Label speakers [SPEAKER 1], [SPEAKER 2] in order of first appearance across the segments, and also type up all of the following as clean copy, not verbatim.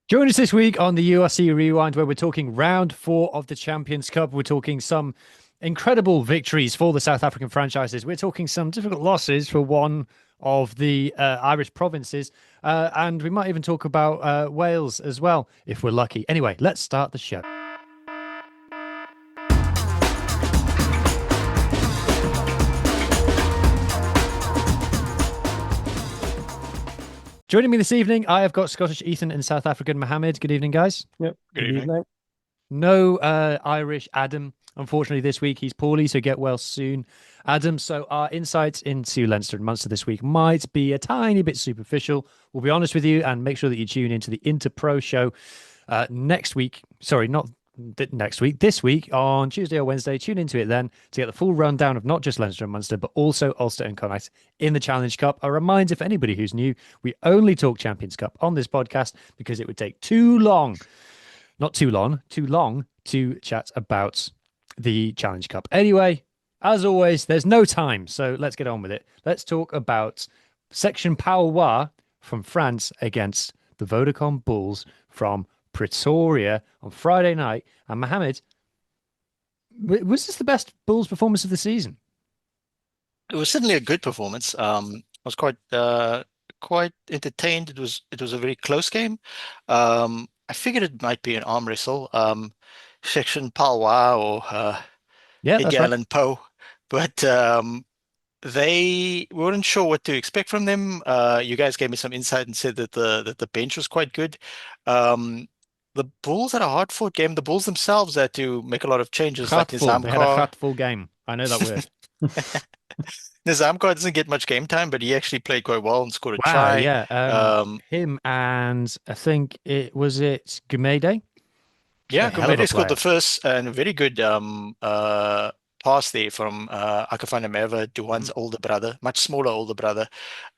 [SPEAKER 1] Join us this week on the URC Rewind, where we're talking round four of the Champions Cup. We're talking some incredible victories for the South African franchises. We're talking some difficult losses for one of the Irish provinces. And we might even talk about Wales as well, if we're lucky. Anyway, let's start the show. Joining me this evening, I have got Scottish Ethan and South African Muhammed. Good evening, guys.
[SPEAKER 2] Yep.
[SPEAKER 3] Good evening.
[SPEAKER 1] No Irish Adam. Unfortunately, this week he's poorly, so get well soon, Adam. So our insights into Leinster and Munster this week might be a tiny bit superficial. We'll be honest with you, and make sure that you tune into the Interpro show next week. Sorry, not next week. This week on Tuesday or Wednesday. Tune into it then to get the full rundown of not just Leinster and Munster, but also Ulster and Connacht in the Challenge Cup. A reminder for anybody who's new: we only talk Champions Cup on this podcast because it would take too long. Not too long, too long to chat about the Challenge Cup. Anyway, as always, there's no time, so let's get on with it. Let's talk about Section Pauois from France against the Vodacom Bulls from Pretoria on Friday night. And Mohammed, was this the best Bulls performance of the season?
[SPEAKER 3] It was certainly a good performance. I was quite entertained. It was a very close game. I figured it might be an arm wrestle, section Palwa or
[SPEAKER 1] Yeah, that's
[SPEAKER 3] Edgar
[SPEAKER 1] right.
[SPEAKER 3] Allan Poe, but they weren't sure what to expect from them. You guys gave me some insight and said that the bench was quite good. The Bulls had a hard-fought game. The Bulls themselves had to make a lot of changes, like
[SPEAKER 1] Heartful. They had a
[SPEAKER 3] Nizam
[SPEAKER 1] heartful game. I know that word.
[SPEAKER 3] Nizamkar doesn't get much game time, but he actually played quite well and scored a
[SPEAKER 1] Wow,
[SPEAKER 3] try.
[SPEAKER 1] yeah.
[SPEAKER 3] Um,
[SPEAKER 1] Him and I think it Gumede. A
[SPEAKER 3] yeah,
[SPEAKER 1] hell of a
[SPEAKER 3] Gumede scored the
[SPEAKER 1] player.
[SPEAKER 3] first and a very good pass there from Akafana Merva, Duan's older brother, much smaller older brother,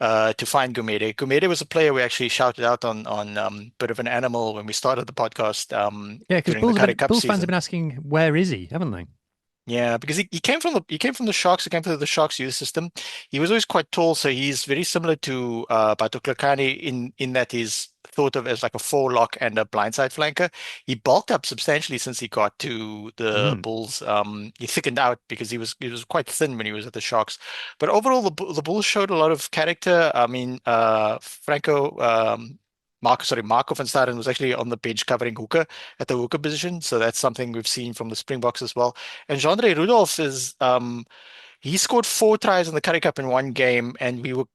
[SPEAKER 3] to find Gumede. Gumede was a player we actually shouted out on Bit of an Animal when we started the podcast
[SPEAKER 1] Yeah, because
[SPEAKER 3] during the Currie Cup
[SPEAKER 1] Bulls fans have been
[SPEAKER 3] season.
[SPEAKER 1] asking, where is he, haven't they?
[SPEAKER 3] Yeah, because he came from the Sharks. He came through the Sharks youth system. He was always quite tall, so he's very similar to Batu Klakani in that he's thought of as like a four lock and a blindside flanker. He bulked up substantially since he got to the
[SPEAKER 1] Mm.
[SPEAKER 3] Bulls. He thickened out because he was quite thin when he was at the Sharks. But overall, the Bulls showed a lot of character. I mean, Franco. Marco van Staden was actually on the bench covering hooker at the hooker position, so that's something we've seen from the Springboks as well. And Jandre Rudolph is he scored four tries in the Currie Cup in one game, and we were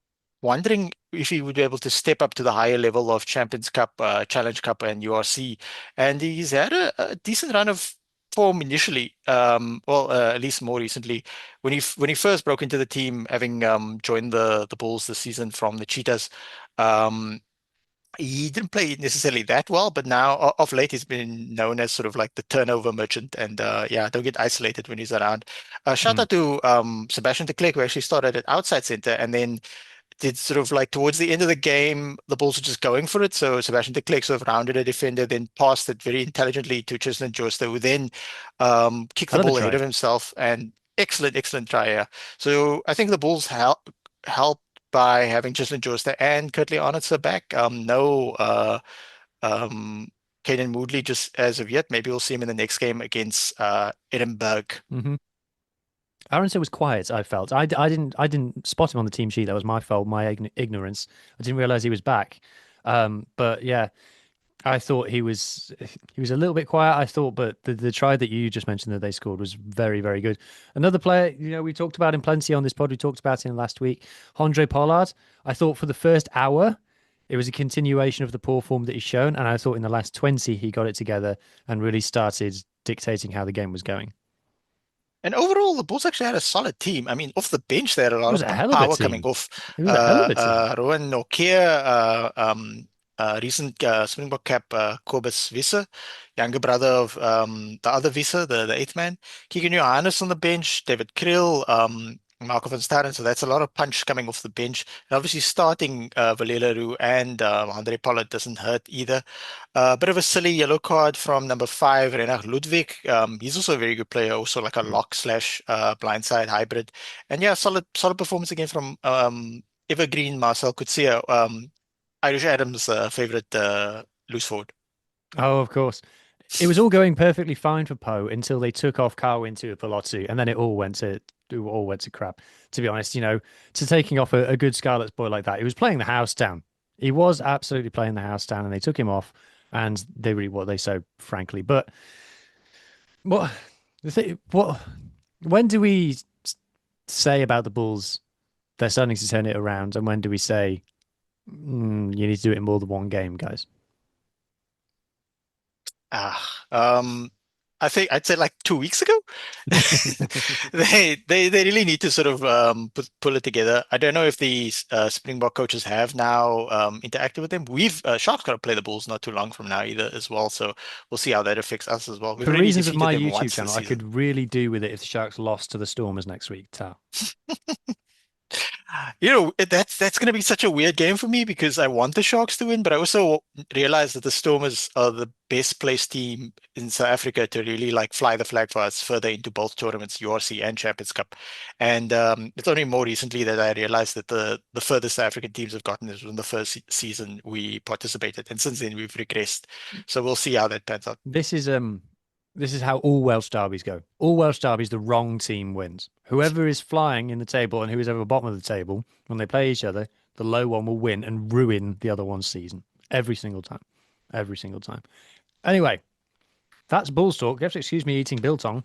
[SPEAKER 3] wondering if he would be able to step up to the higher level of Champions Cup, Challenge Cup, and URC. And he's had a decent run of form initially. At least more recently, when he first broke into the team, having joined the Bulls this season from the Cheetahs. Um, he didn't play necessarily that well, but now of late he's been known as sort of like the turnover merchant, and yeah, don't get isolated when he's around. Shout
[SPEAKER 1] Mm.
[SPEAKER 3] out to Sebastian de Klerk, who actually started at outside center, and then did sort of like towards the end of the game, the Bulls were just going for it. So Sebastian de Klerk sort of rounded a defender, then passed it very intelligently to Tristan Joster, who then kicked the
[SPEAKER 1] Hell of a
[SPEAKER 3] ball ahead
[SPEAKER 1] try.
[SPEAKER 3] of himself, and excellent try. Yeah. So I think the Bulls helped by having Tristan Joster and Kurtley Arnotzer back. No um, Caden Moodley just as of yet. Maybe we'll see him in the next game against Edinburgh.
[SPEAKER 1] Hmm. Aronson was quiet, I felt. I didn't spot him on the team sheet. That was my fault, my ignorance. I didn't realize he was back. But yeah, I thought he was a little bit quiet. I thought, but the try that you just mentioned that they scored was very, very good. Another player, we talked about him plenty on this pod. We talked about him last week. Andre Pollard. I thought for the first hour, it was a continuation of the poor form that he's shown, and I thought in the last 20 he got it together and really started dictating how the game was going.
[SPEAKER 3] And overall, the Bulls actually had a solid team. I mean, off the bench, they had a
[SPEAKER 1] It
[SPEAKER 3] lot
[SPEAKER 1] was
[SPEAKER 3] of
[SPEAKER 1] a hell of a
[SPEAKER 3] power coming
[SPEAKER 1] team.
[SPEAKER 3] off.
[SPEAKER 1] It was a hell of a team.
[SPEAKER 3] Rowan Nokia, recent Springbok cap, Kobus Visser, younger brother of the other Visser, the eighth man. Keegan Johannes on the bench, David Krill, Marco van Staden. So that's a lot of punch coming off the bench. And obviously, starting Valera and Andre Pollard doesn't hurt either. A bit of a silly yellow card from number five, Renach Ludwig. He's also a very good player, also like a
[SPEAKER 1] Mm.
[SPEAKER 3] lock slash blindside hybrid. And yeah, solid performance again from Evergreen Marcel Coetzee, Irish Adams' favorite loose forward.
[SPEAKER 1] Oh, of course. It was all going perfectly fine for Poe until they took off Carwin to Palazzo, and then it all went to crap. To be honest, to taking off a good Scarlet's boy like that, he was playing the house down. He was absolutely playing the house down, and they took him off, and they really what they so frankly. But what what when do we say about the Bulls they're starting to turn it around, and when do we say you need to do it in more than one game, guys?
[SPEAKER 3] Ah, I think I'd say like 2 weeks ago. They really need to sort of pull it together. I don't know if the Springbok coaches have now interacted with them. We've Sharks got to play the Bulls not too long from now either as well, so we'll see how that affects us as well. We've
[SPEAKER 1] For
[SPEAKER 3] already
[SPEAKER 1] reasons of
[SPEAKER 3] defeated
[SPEAKER 1] my
[SPEAKER 3] them
[SPEAKER 1] YouTube
[SPEAKER 3] once this
[SPEAKER 1] channel, I
[SPEAKER 3] season.
[SPEAKER 1] could really do with it if the Sharks lost to the Stormers next week. Ta.
[SPEAKER 3] That's going to be such a weird game for me because I want the Sharks to win, but I also realize that the Stormers are the best placed team in South Africa to really like fly the flag for us further into both tournaments, URC and Champions Cup. And it's only more recently that I realized that the furthest South African teams have gotten is in the first season we participated, and since then we've regressed. So we'll see how that pans out.
[SPEAKER 1] This is how all Welsh derbies go. All Welsh derbies, the wrong team wins. Whoever is flying in the table and who is over the bottom of the table, when they play each other, the low one will win and ruin the other one's season every single time. Every single time. Anyway, that's Bulls talk. You have to excuse me eating biltong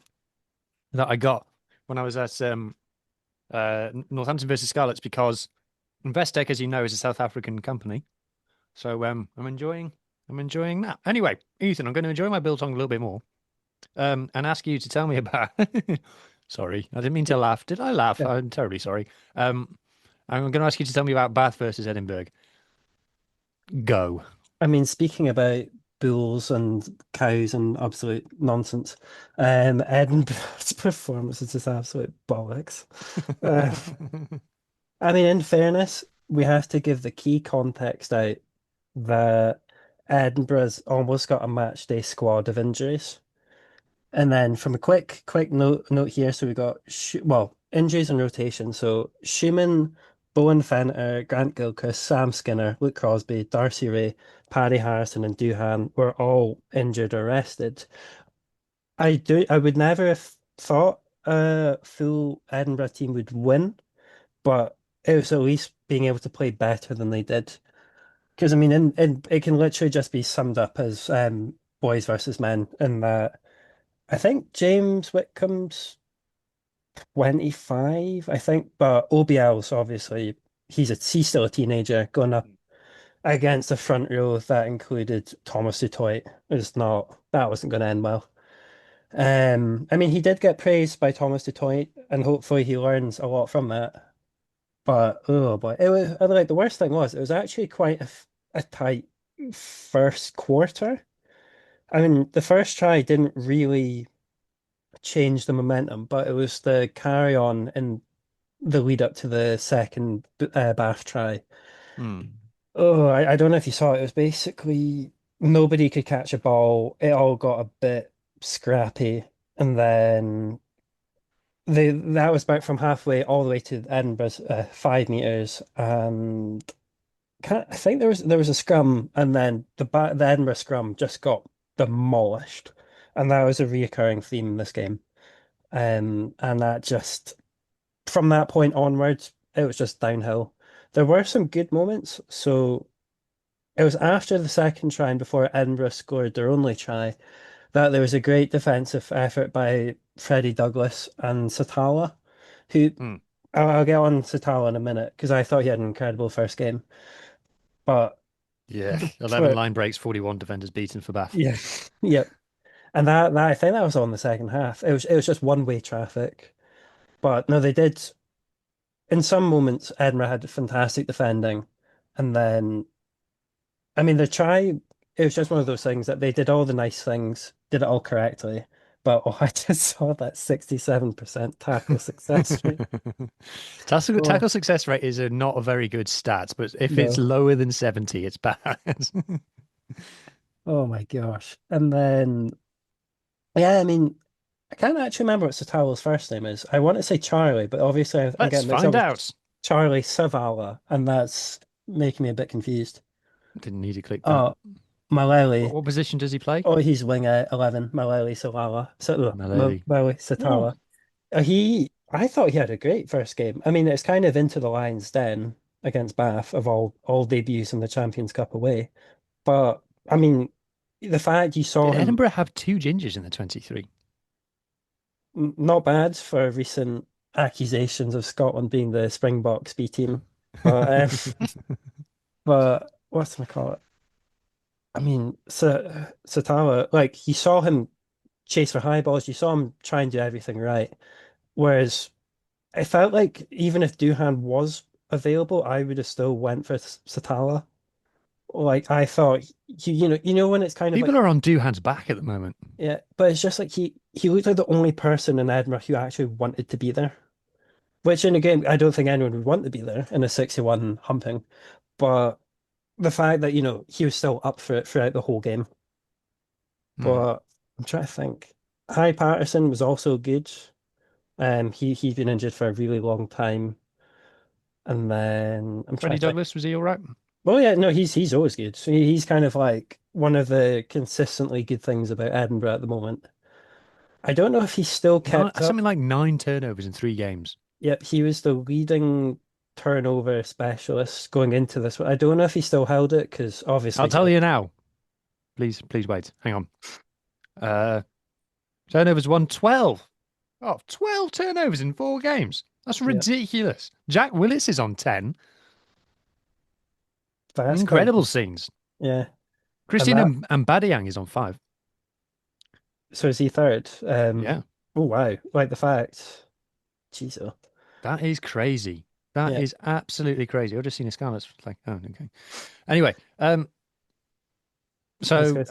[SPEAKER 1] that I got when I was at Northampton versus Scarlets because Investec, as you know, is a South African company. So I'm enjoying that. Anyway, Ethan, I'm going to enjoy my biltong a little bit more. And ask you to tell me about. Sorry, I didn't mean to laugh. Did I laugh?
[SPEAKER 2] Yeah.
[SPEAKER 1] I'm terribly sorry. I'm going to ask you to tell me about Bath versus Edinburgh. Go.
[SPEAKER 2] I mean, speaking about bulls and cows and absolute nonsense, Edinburgh's performance is just absolute bollocks. Uh, I mean, in fairness, we have to give the key context out that Edinburgh's almost got a match day squad of injuries. And then from a quick note here, so we got injuries and rotation. So Schumann, Bowen Fenter, Grant Gilchrist, Sam Skinner, Luke Crosby, Darcy Ray, Paddy Harrison, and Duhan were all injured or rested. I would never have thought a full Edinburgh team would win, but it was at least being able to play better than they did. Because I mean, it can literally just be summed up as boys versus men, in that I think James Whitcomb's 25, I think, but OBL's obviously he's still a teenager going up against a front row that included Thomas du Toit. That wasn't going to end well. I mean, he did get praised by Thomas du Toit, and hopefully he learns a lot from that. But oh boy, it was like the worst thing was it was actually quite a tight first quarter. I mean, the first try didn't really change the momentum, but it was the carry on in the lead up to the second Bath try.
[SPEAKER 1] Hmm.
[SPEAKER 2] Oh, I don't know if you saw it. It was basically nobody could catch a ball. It all got a bit scrappy, and then that was back from halfway all the way to Edinburgh's 5 meters, and I think there was a scrum, and then the Edinburgh scrum just got demolished, and that was a reoccurring theme in this game. And that just from that point onwards, it was just downhill. There were some good moments. So it was after the second try and before Edinburgh scored their only try that there was a great defensive effort by Freddie Douglas and Satala, who
[SPEAKER 1] Hmm.
[SPEAKER 2] I'll get on Satala in a minute because I thought he had an incredible first game. But
[SPEAKER 1] Yeah. 11
[SPEAKER 2] for
[SPEAKER 1] line breaks, 41 defenders beaten for Bath.
[SPEAKER 2] yeah, yep. And that I think that was on the second half. It was just one-way traffic. But no, they did. In some moments, Edinburgh had fantastic defending, and then I mean the try. It was just one of those things that they did all the nice things, did it all correctly, but oh, I just saw that 67% tackle success rate. Oh
[SPEAKER 1] Tackle success rate is not a very good stat, but if it's
[SPEAKER 2] no!
[SPEAKER 1] lower than 70, it's bad.
[SPEAKER 2] Oh my gosh! And then yeah, I mean I can't actually remember what Satowell's first name is. I want to say Charlie, but obviously I'm
[SPEAKER 1] Let's
[SPEAKER 2] getting mixed up
[SPEAKER 1] find
[SPEAKER 2] with
[SPEAKER 1] out.
[SPEAKER 2] Charlie Savala, and that's making me a bit confused.
[SPEAKER 1] Didn't need to click that.
[SPEAKER 2] Oh. Maleli.
[SPEAKER 1] What position does he play?
[SPEAKER 2] Oh, he's winger 11. Maleli Salala. So,
[SPEAKER 1] Malali.
[SPEAKER 2] Maleli
[SPEAKER 1] Oh,
[SPEAKER 2] Satala. I thought he had a great first game. I mean, it's kind of into the lion's den against Bath of all debuts in the Champions Cup away. But I mean, the fact you saw
[SPEAKER 1] did
[SPEAKER 2] him
[SPEAKER 1] Edinburgh have two gingers in the 23?
[SPEAKER 2] not bad for recent accusations of Scotland being the Springboks B team. But but what's my call it? I mean, Satala, like you saw him chase for high balls, you saw him try and do everything right. Whereas it felt like even if Duhan was available, I would have still went for Satala. Like I thought, you know when it's kind of
[SPEAKER 1] People
[SPEAKER 2] like
[SPEAKER 1] are on Duhan's back at the moment.
[SPEAKER 2] yeah, but it's just like he looked like the only person in Edinburgh who actually wanted to be there. Which in a game, I don't think anyone would want to be there in a 61 humping. But the fact that, he was still up for it throughout the whole game.
[SPEAKER 1] Hmm.
[SPEAKER 2] But I'm trying to think. Hy Patterson was also good. He's been injured for a really long time. And then I'm trying
[SPEAKER 1] Freddie
[SPEAKER 2] to think.
[SPEAKER 1] Douglas, was he all right?
[SPEAKER 2] Well, yeah, no, he's always good. So he's kind of like one of the consistently good things about Edinburgh at the moment. I don't know if he's still kept up.
[SPEAKER 1] Something like 9 turnovers in 3 games.
[SPEAKER 2] Yep, he was the leading turnover specialist going into this one. I don't know if he still held it because
[SPEAKER 1] I'll
[SPEAKER 2] obviously,
[SPEAKER 1] tell you now. Please wait. Hang on. Uh, Turnovers 112. Oh, 12 turnovers in 4 games. That's
[SPEAKER 2] yeah,
[SPEAKER 1] ridiculous. Jack Willis is on 10.
[SPEAKER 2] that's quite
[SPEAKER 1] Incredible
[SPEAKER 2] good.
[SPEAKER 1] scenes.
[SPEAKER 2] Yeah, and
[SPEAKER 1] Christian
[SPEAKER 2] that
[SPEAKER 1] and Badiang is on 5.
[SPEAKER 2] so is he third?
[SPEAKER 1] Yeah,
[SPEAKER 2] Oh wow, like the fact, Jesus,
[SPEAKER 1] that is crazy. That
[SPEAKER 2] yeah,
[SPEAKER 1] is absolutely crazy. I've just seen a Scarlets. Like, oh, okay. Anyway,
[SPEAKER 2] that's
[SPEAKER 1] so
[SPEAKER 2] good.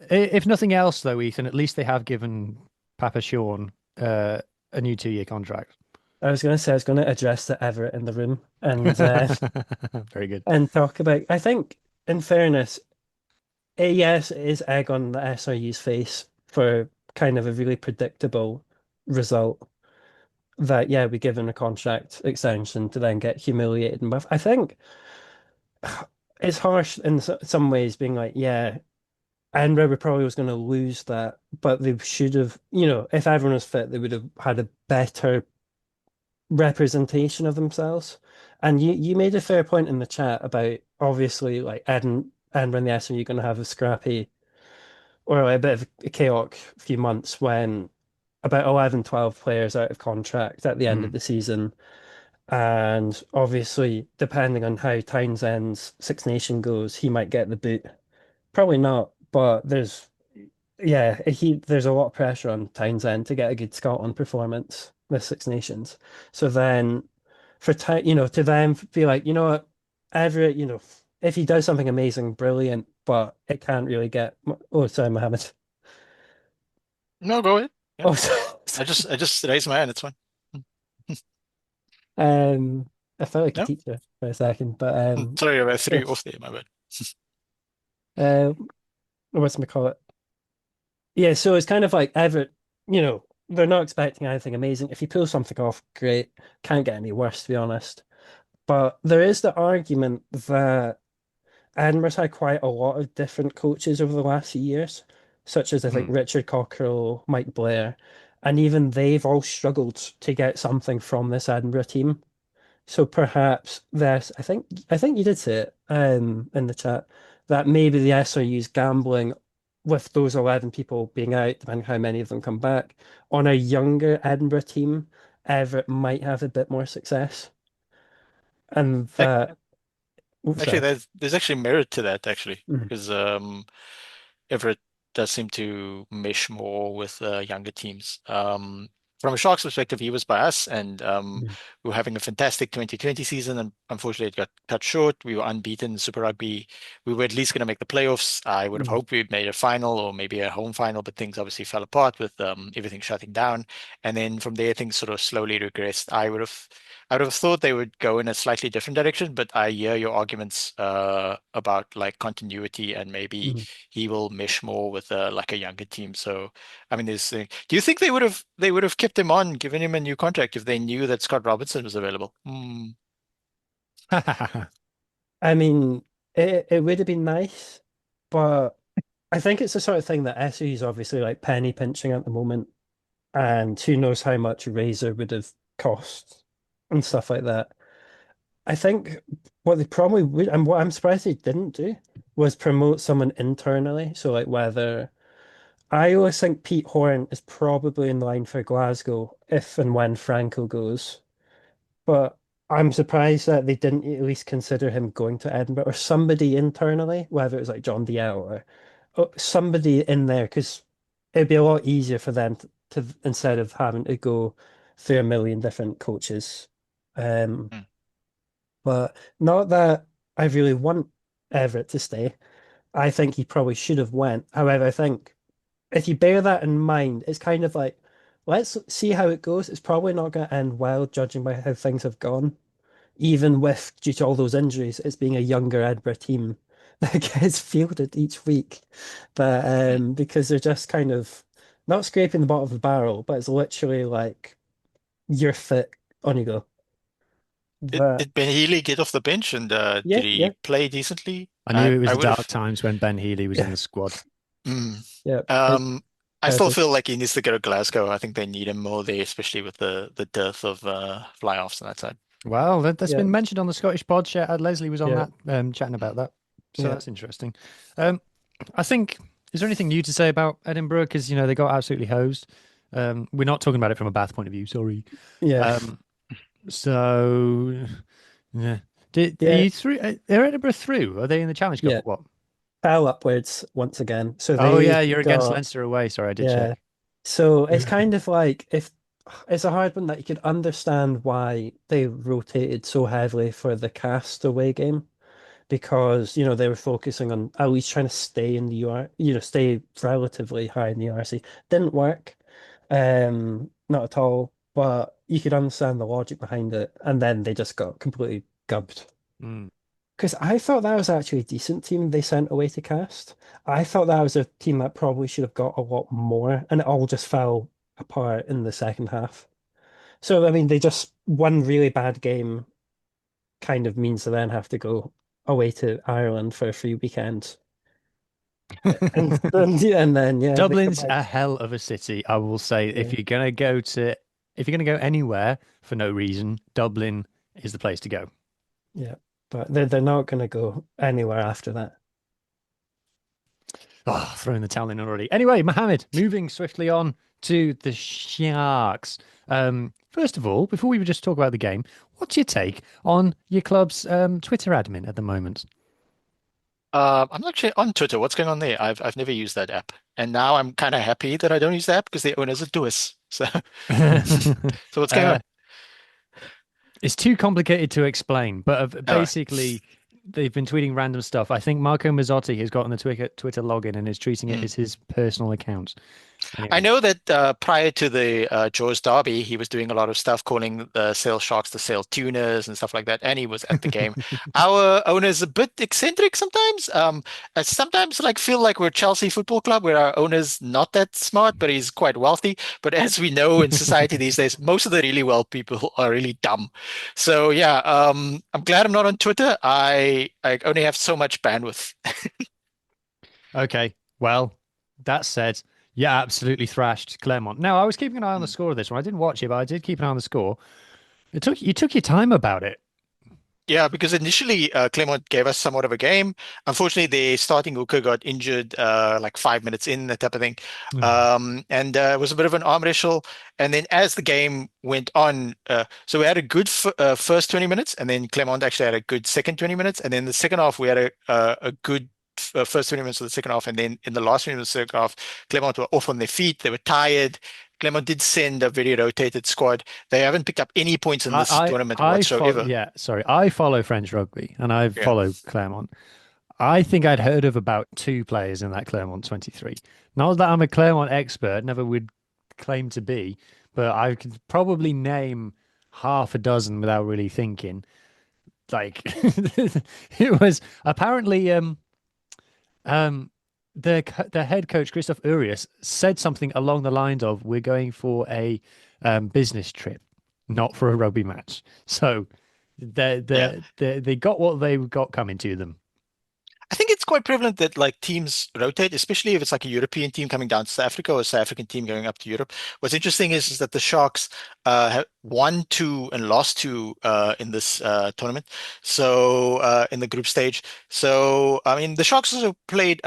[SPEAKER 1] if nothing else, though, Ethan, at least they have given Papa Sean a new 2-year contract.
[SPEAKER 2] I was going to say I was going to address the Everett in the room and
[SPEAKER 1] Very good.
[SPEAKER 2] and talk about. I think, in fairness, yes, it is egg on the SRU's face for kind of a really predictable result. That yeah, we give him a contract extension to then get humiliated. And I think it's harsh in some ways, being like, yeah, Edinburgh probably was going to lose that, but they should have, if everyone was fit, they would have had a better representation of themselves. And you made a fair point in the chat about obviously like Edinburgh and the SNU going to have a scrappy or like a bit of a chaotic few months when about 11, 12 players out of contract at the end of
[SPEAKER 1] Mm.
[SPEAKER 2] the season. And obviously, depending on how Townsend's Six Nation goes, he might get the boot. Probably not, but there's a lot of pressure on Townsend to get a good Scotland performance with Six Nations. So then to them be like, you know what, Everett, if he does something amazing, brilliant, but it can't really get. Oh, sorry, Mohammed.
[SPEAKER 3] No, go ahead. Yeah.
[SPEAKER 2] Oh,
[SPEAKER 3] I
[SPEAKER 2] sorry.
[SPEAKER 3] just raised my hand. It's fine.
[SPEAKER 2] Um, I felt like a
[SPEAKER 3] No,
[SPEAKER 2] teacher for a second, but
[SPEAKER 3] sorry, I threw
[SPEAKER 2] yeah.
[SPEAKER 3] you off there. My bad.
[SPEAKER 2] Uh, what's my call it? Yeah, so it's kind of like Everett, they're not expecting anything amazing. If you pull something off, great. Can't get any worse, to be honest. But there is the argument that Edinburgh's had quite a lot of different coaches over the last few years, such as I think
[SPEAKER 1] Mm.
[SPEAKER 2] Richard Cockerell, Mike Blair, and even they've all struggled to get something from this Edinburgh team. So perhaps I think you did say it in the chat that maybe the SRU's gambling with those 11 people being out, depending how many of them come back, on a younger Edinburgh team, Everett might have a bit more success. And
[SPEAKER 3] Ac-
[SPEAKER 2] that, oh,
[SPEAKER 3] Actually,
[SPEAKER 2] sorry.
[SPEAKER 3] there's actually merit to that actually,
[SPEAKER 2] Mhm.
[SPEAKER 3] because Everett does seem to mesh more with younger teams. From a Sharks perspective, he was by us, and
[SPEAKER 2] Mhm.
[SPEAKER 3] we were having a fantastic 2020 season, and unfortunately, it got cut short. We were unbeaten in Super Rugby. We were at least going to make the playoffs. I would have
[SPEAKER 2] Mhm.
[SPEAKER 3] hoped we'd made a final or maybe a home final, but things obviously fell apart with everything shutting down. And then from there, things sort of slowly regressed. I would have thought they would go in a slightly different direction, but I hear your arguments about like continuity and maybe
[SPEAKER 2] Mhm.
[SPEAKER 3] he will mesh more with like a younger team. So, I mean, do you think they would have kept him on, given him a new contract if they knew that Scott Robertson was available? Hmm.
[SPEAKER 2] I mean, it would have been nice, but I think it's the sort of thing that SU's obviously like penny pinching at the moment, and who knows how much Razor would have cost and stuff like that. I think what they probably would, and what I'm surprised they didn't do, was promote someone internally. So like whether I always think Pete Horn is probably in line for Glasgow if and when Franco goes. But I'm surprised that they didn't at least consider him going to Edinburgh or somebody internally, whether it was like John DL or somebody in there, because it'd be a lot easier for them to instead of having to go through a million different coaches. Um,
[SPEAKER 3] Mm.
[SPEAKER 2] but not that I really want Everett to stay. I think he probably should have went. However, I think if you bear that in mind, it's kind of like, let's see how it goes. It's probably not going to end well, judging by how things have gone. Even with, due to all those injuries, it's being a younger Edinburgh team that gets fielded each week. But
[SPEAKER 3] Mm.
[SPEAKER 2] because they're just kind of not scraping the bottom of the barrel, but it's literally like you're fit, on you go. But
[SPEAKER 3] Did Ben Healy get off the bench and
[SPEAKER 2] yeah,
[SPEAKER 3] did he
[SPEAKER 2] yeah,
[SPEAKER 3] play decently?
[SPEAKER 1] I knew it was
[SPEAKER 3] I
[SPEAKER 1] the
[SPEAKER 3] would
[SPEAKER 1] dark
[SPEAKER 3] have.
[SPEAKER 1] times when Ben Healy was in
[SPEAKER 2] yeah,
[SPEAKER 1] the squad.
[SPEAKER 3] Mm.
[SPEAKER 2] yeah.
[SPEAKER 3] Um, I still
[SPEAKER 2] Perfect.
[SPEAKER 3] feel like he needs to go to Glasgow. I think they need him more there, especially with the dearth of fly-offs on that side.
[SPEAKER 1] Well, that's
[SPEAKER 2] Yeah,
[SPEAKER 1] been mentioned on the Scottish pod. Leslie was on
[SPEAKER 2] yeah,
[SPEAKER 1] that, chatting about that. So
[SPEAKER 2] yeah.
[SPEAKER 1] that's interesting. Um, I think, is there anything new to say about Edinburgh? Because, they got absolutely hosed. We're not talking about it from a Bath point of view, sorry.
[SPEAKER 2] Yeah,
[SPEAKER 1] Um, so, yeah. Are
[SPEAKER 2] yeah,
[SPEAKER 1] you through? Are Edinburgh through? Are they in the Challenge Cup
[SPEAKER 2] yeah.
[SPEAKER 1] or what?
[SPEAKER 2] Fell upwards once again. So
[SPEAKER 1] Oh,
[SPEAKER 2] they
[SPEAKER 1] yeah, you're against
[SPEAKER 2] got,
[SPEAKER 1] Leinster away. Sorry, I did
[SPEAKER 2] yeah.
[SPEAKER 1] check.
[SPEAKER 2] So it's kind of like if it's a hard one that you could understand why they rotated so heavily for the cast away game because they were focusing on at least trying to stay in the UR, stay relatively high in the URC. Didn't work, not at all. But you could understand the logic behind it, and then they just got completely gubbed.
[SPEAKER 1] Mm.
[SPEAKER 2] Because I thought that was actually a decent team they sent away to cast. I thought that was a team that probably should have got a lot more, and it all just fell apart in the second half. So, I mean, they just one really bad game kind of means they then have to go away to Ireland for a free weekend. And then yeah, they come
[SPEAKER 1] Dublin's
[SPEAKER 2] back.
[SPEAKER 1] a hell of a city, I will say.
[SPEAKER 2] Yeah,
[SPEAKER 1] If you're gonna go anywhere for no reason, Dublin is the place to go.
[SPEAKER 2] yeah. But they're not going to go anywhere after that.
[SPEAKER 1] Oh, throwing the towel in already. Anyway, Mohammed, moving swiftly on to the Sharks. First of all, before we just talk about the game, what's your take on your club's Twitter admin at the moment?
[SPEAKER 3] I'm not sure on Twitter. What's going on there? I've never used that app, and now I'm kind of happy that I don't use the app because the owners are doers. So, so what's going
[SPEAKER 1] uh,
[SPEAKER 3] on?
[SPEAKER 1] it's too complicated to explain, but
[SPEAKER 3] All right.
[SPEAKER 1] basically, they've been tweeting random stuff. I think Marco Mazzotti has gotten the Twitter login and is treating it as his personal account.
[SPEAKER 3] I
[SPEAKER 1] Anyway.
[SPEAKER 3] know that prior to the Jaws Derby, he was doing a lot of stuff calling the sale sharks the sale tuners and stuff like that, and he was at the game. Our owner's a bit eccentric sometimes. I sometimes like feel like we're Chelsea Football Club, where our owner's not that smart, but he's quite wealthy. But as we know in society these days, most of the really well people are really dumb. So yeah, I'm glad I'm not on Twitter. I only have so much bandwidth.
[SPEAKER 1] Okay. Well, that said, yeah, absolutely thrashed Clermont. Now, I was keeping an eye on the score of this one. I didn't watch it, but I did keep an eye on the score. You took your time about it.
[SPEAKER 3] Yeah, because initially Clermont gave us somewhat of a game. Unfortunately, their starting hooker got injured like 5 minutes in, that type of thing. And it was a bit of an arm wrestle. And then as the game went on, so we had a good first 20 minutes, and then Clermont actually had a good second 20 minutes. And then the second half, we had a good first 20 minutes of the second half. And then in the last 20 minutes of the second half, Clermont were off on their feet. They were tired. Clermont did send a very rotated squad. They haven't picked up any points in this tournament
[SPEAKER 1] I follow.
[SPEAKER 3] whatsoever.
[SPEAKER 1] Yeah, sorry. I follow French rugby and I
[SPEAKER 3] Yeah.
[SPEAKER 1] follow Clermont. I think I'd heard of about two players in that Clermont 23. Not that I'm a Clermont expert, never would claim to be, but I could probably name half a dozen without really thinking. Like it was apparently Um, the head coach Christoph Urias said something along the lines of, "We're going for a business trip, not for a rugby match." So they
[SPEAKER 3] Yeah.
[SPEAKER 1] they got what they got coming to them.
[SPEAKER 3] I think it's quite prevalent that like teams rotate, especially if it's like a European team coming down to South Africa or a South African team going up to Europe. What's interesting is that the Sharks have won two and lost two in this tournament. So in the group stage. So I mean, the Sharks also played.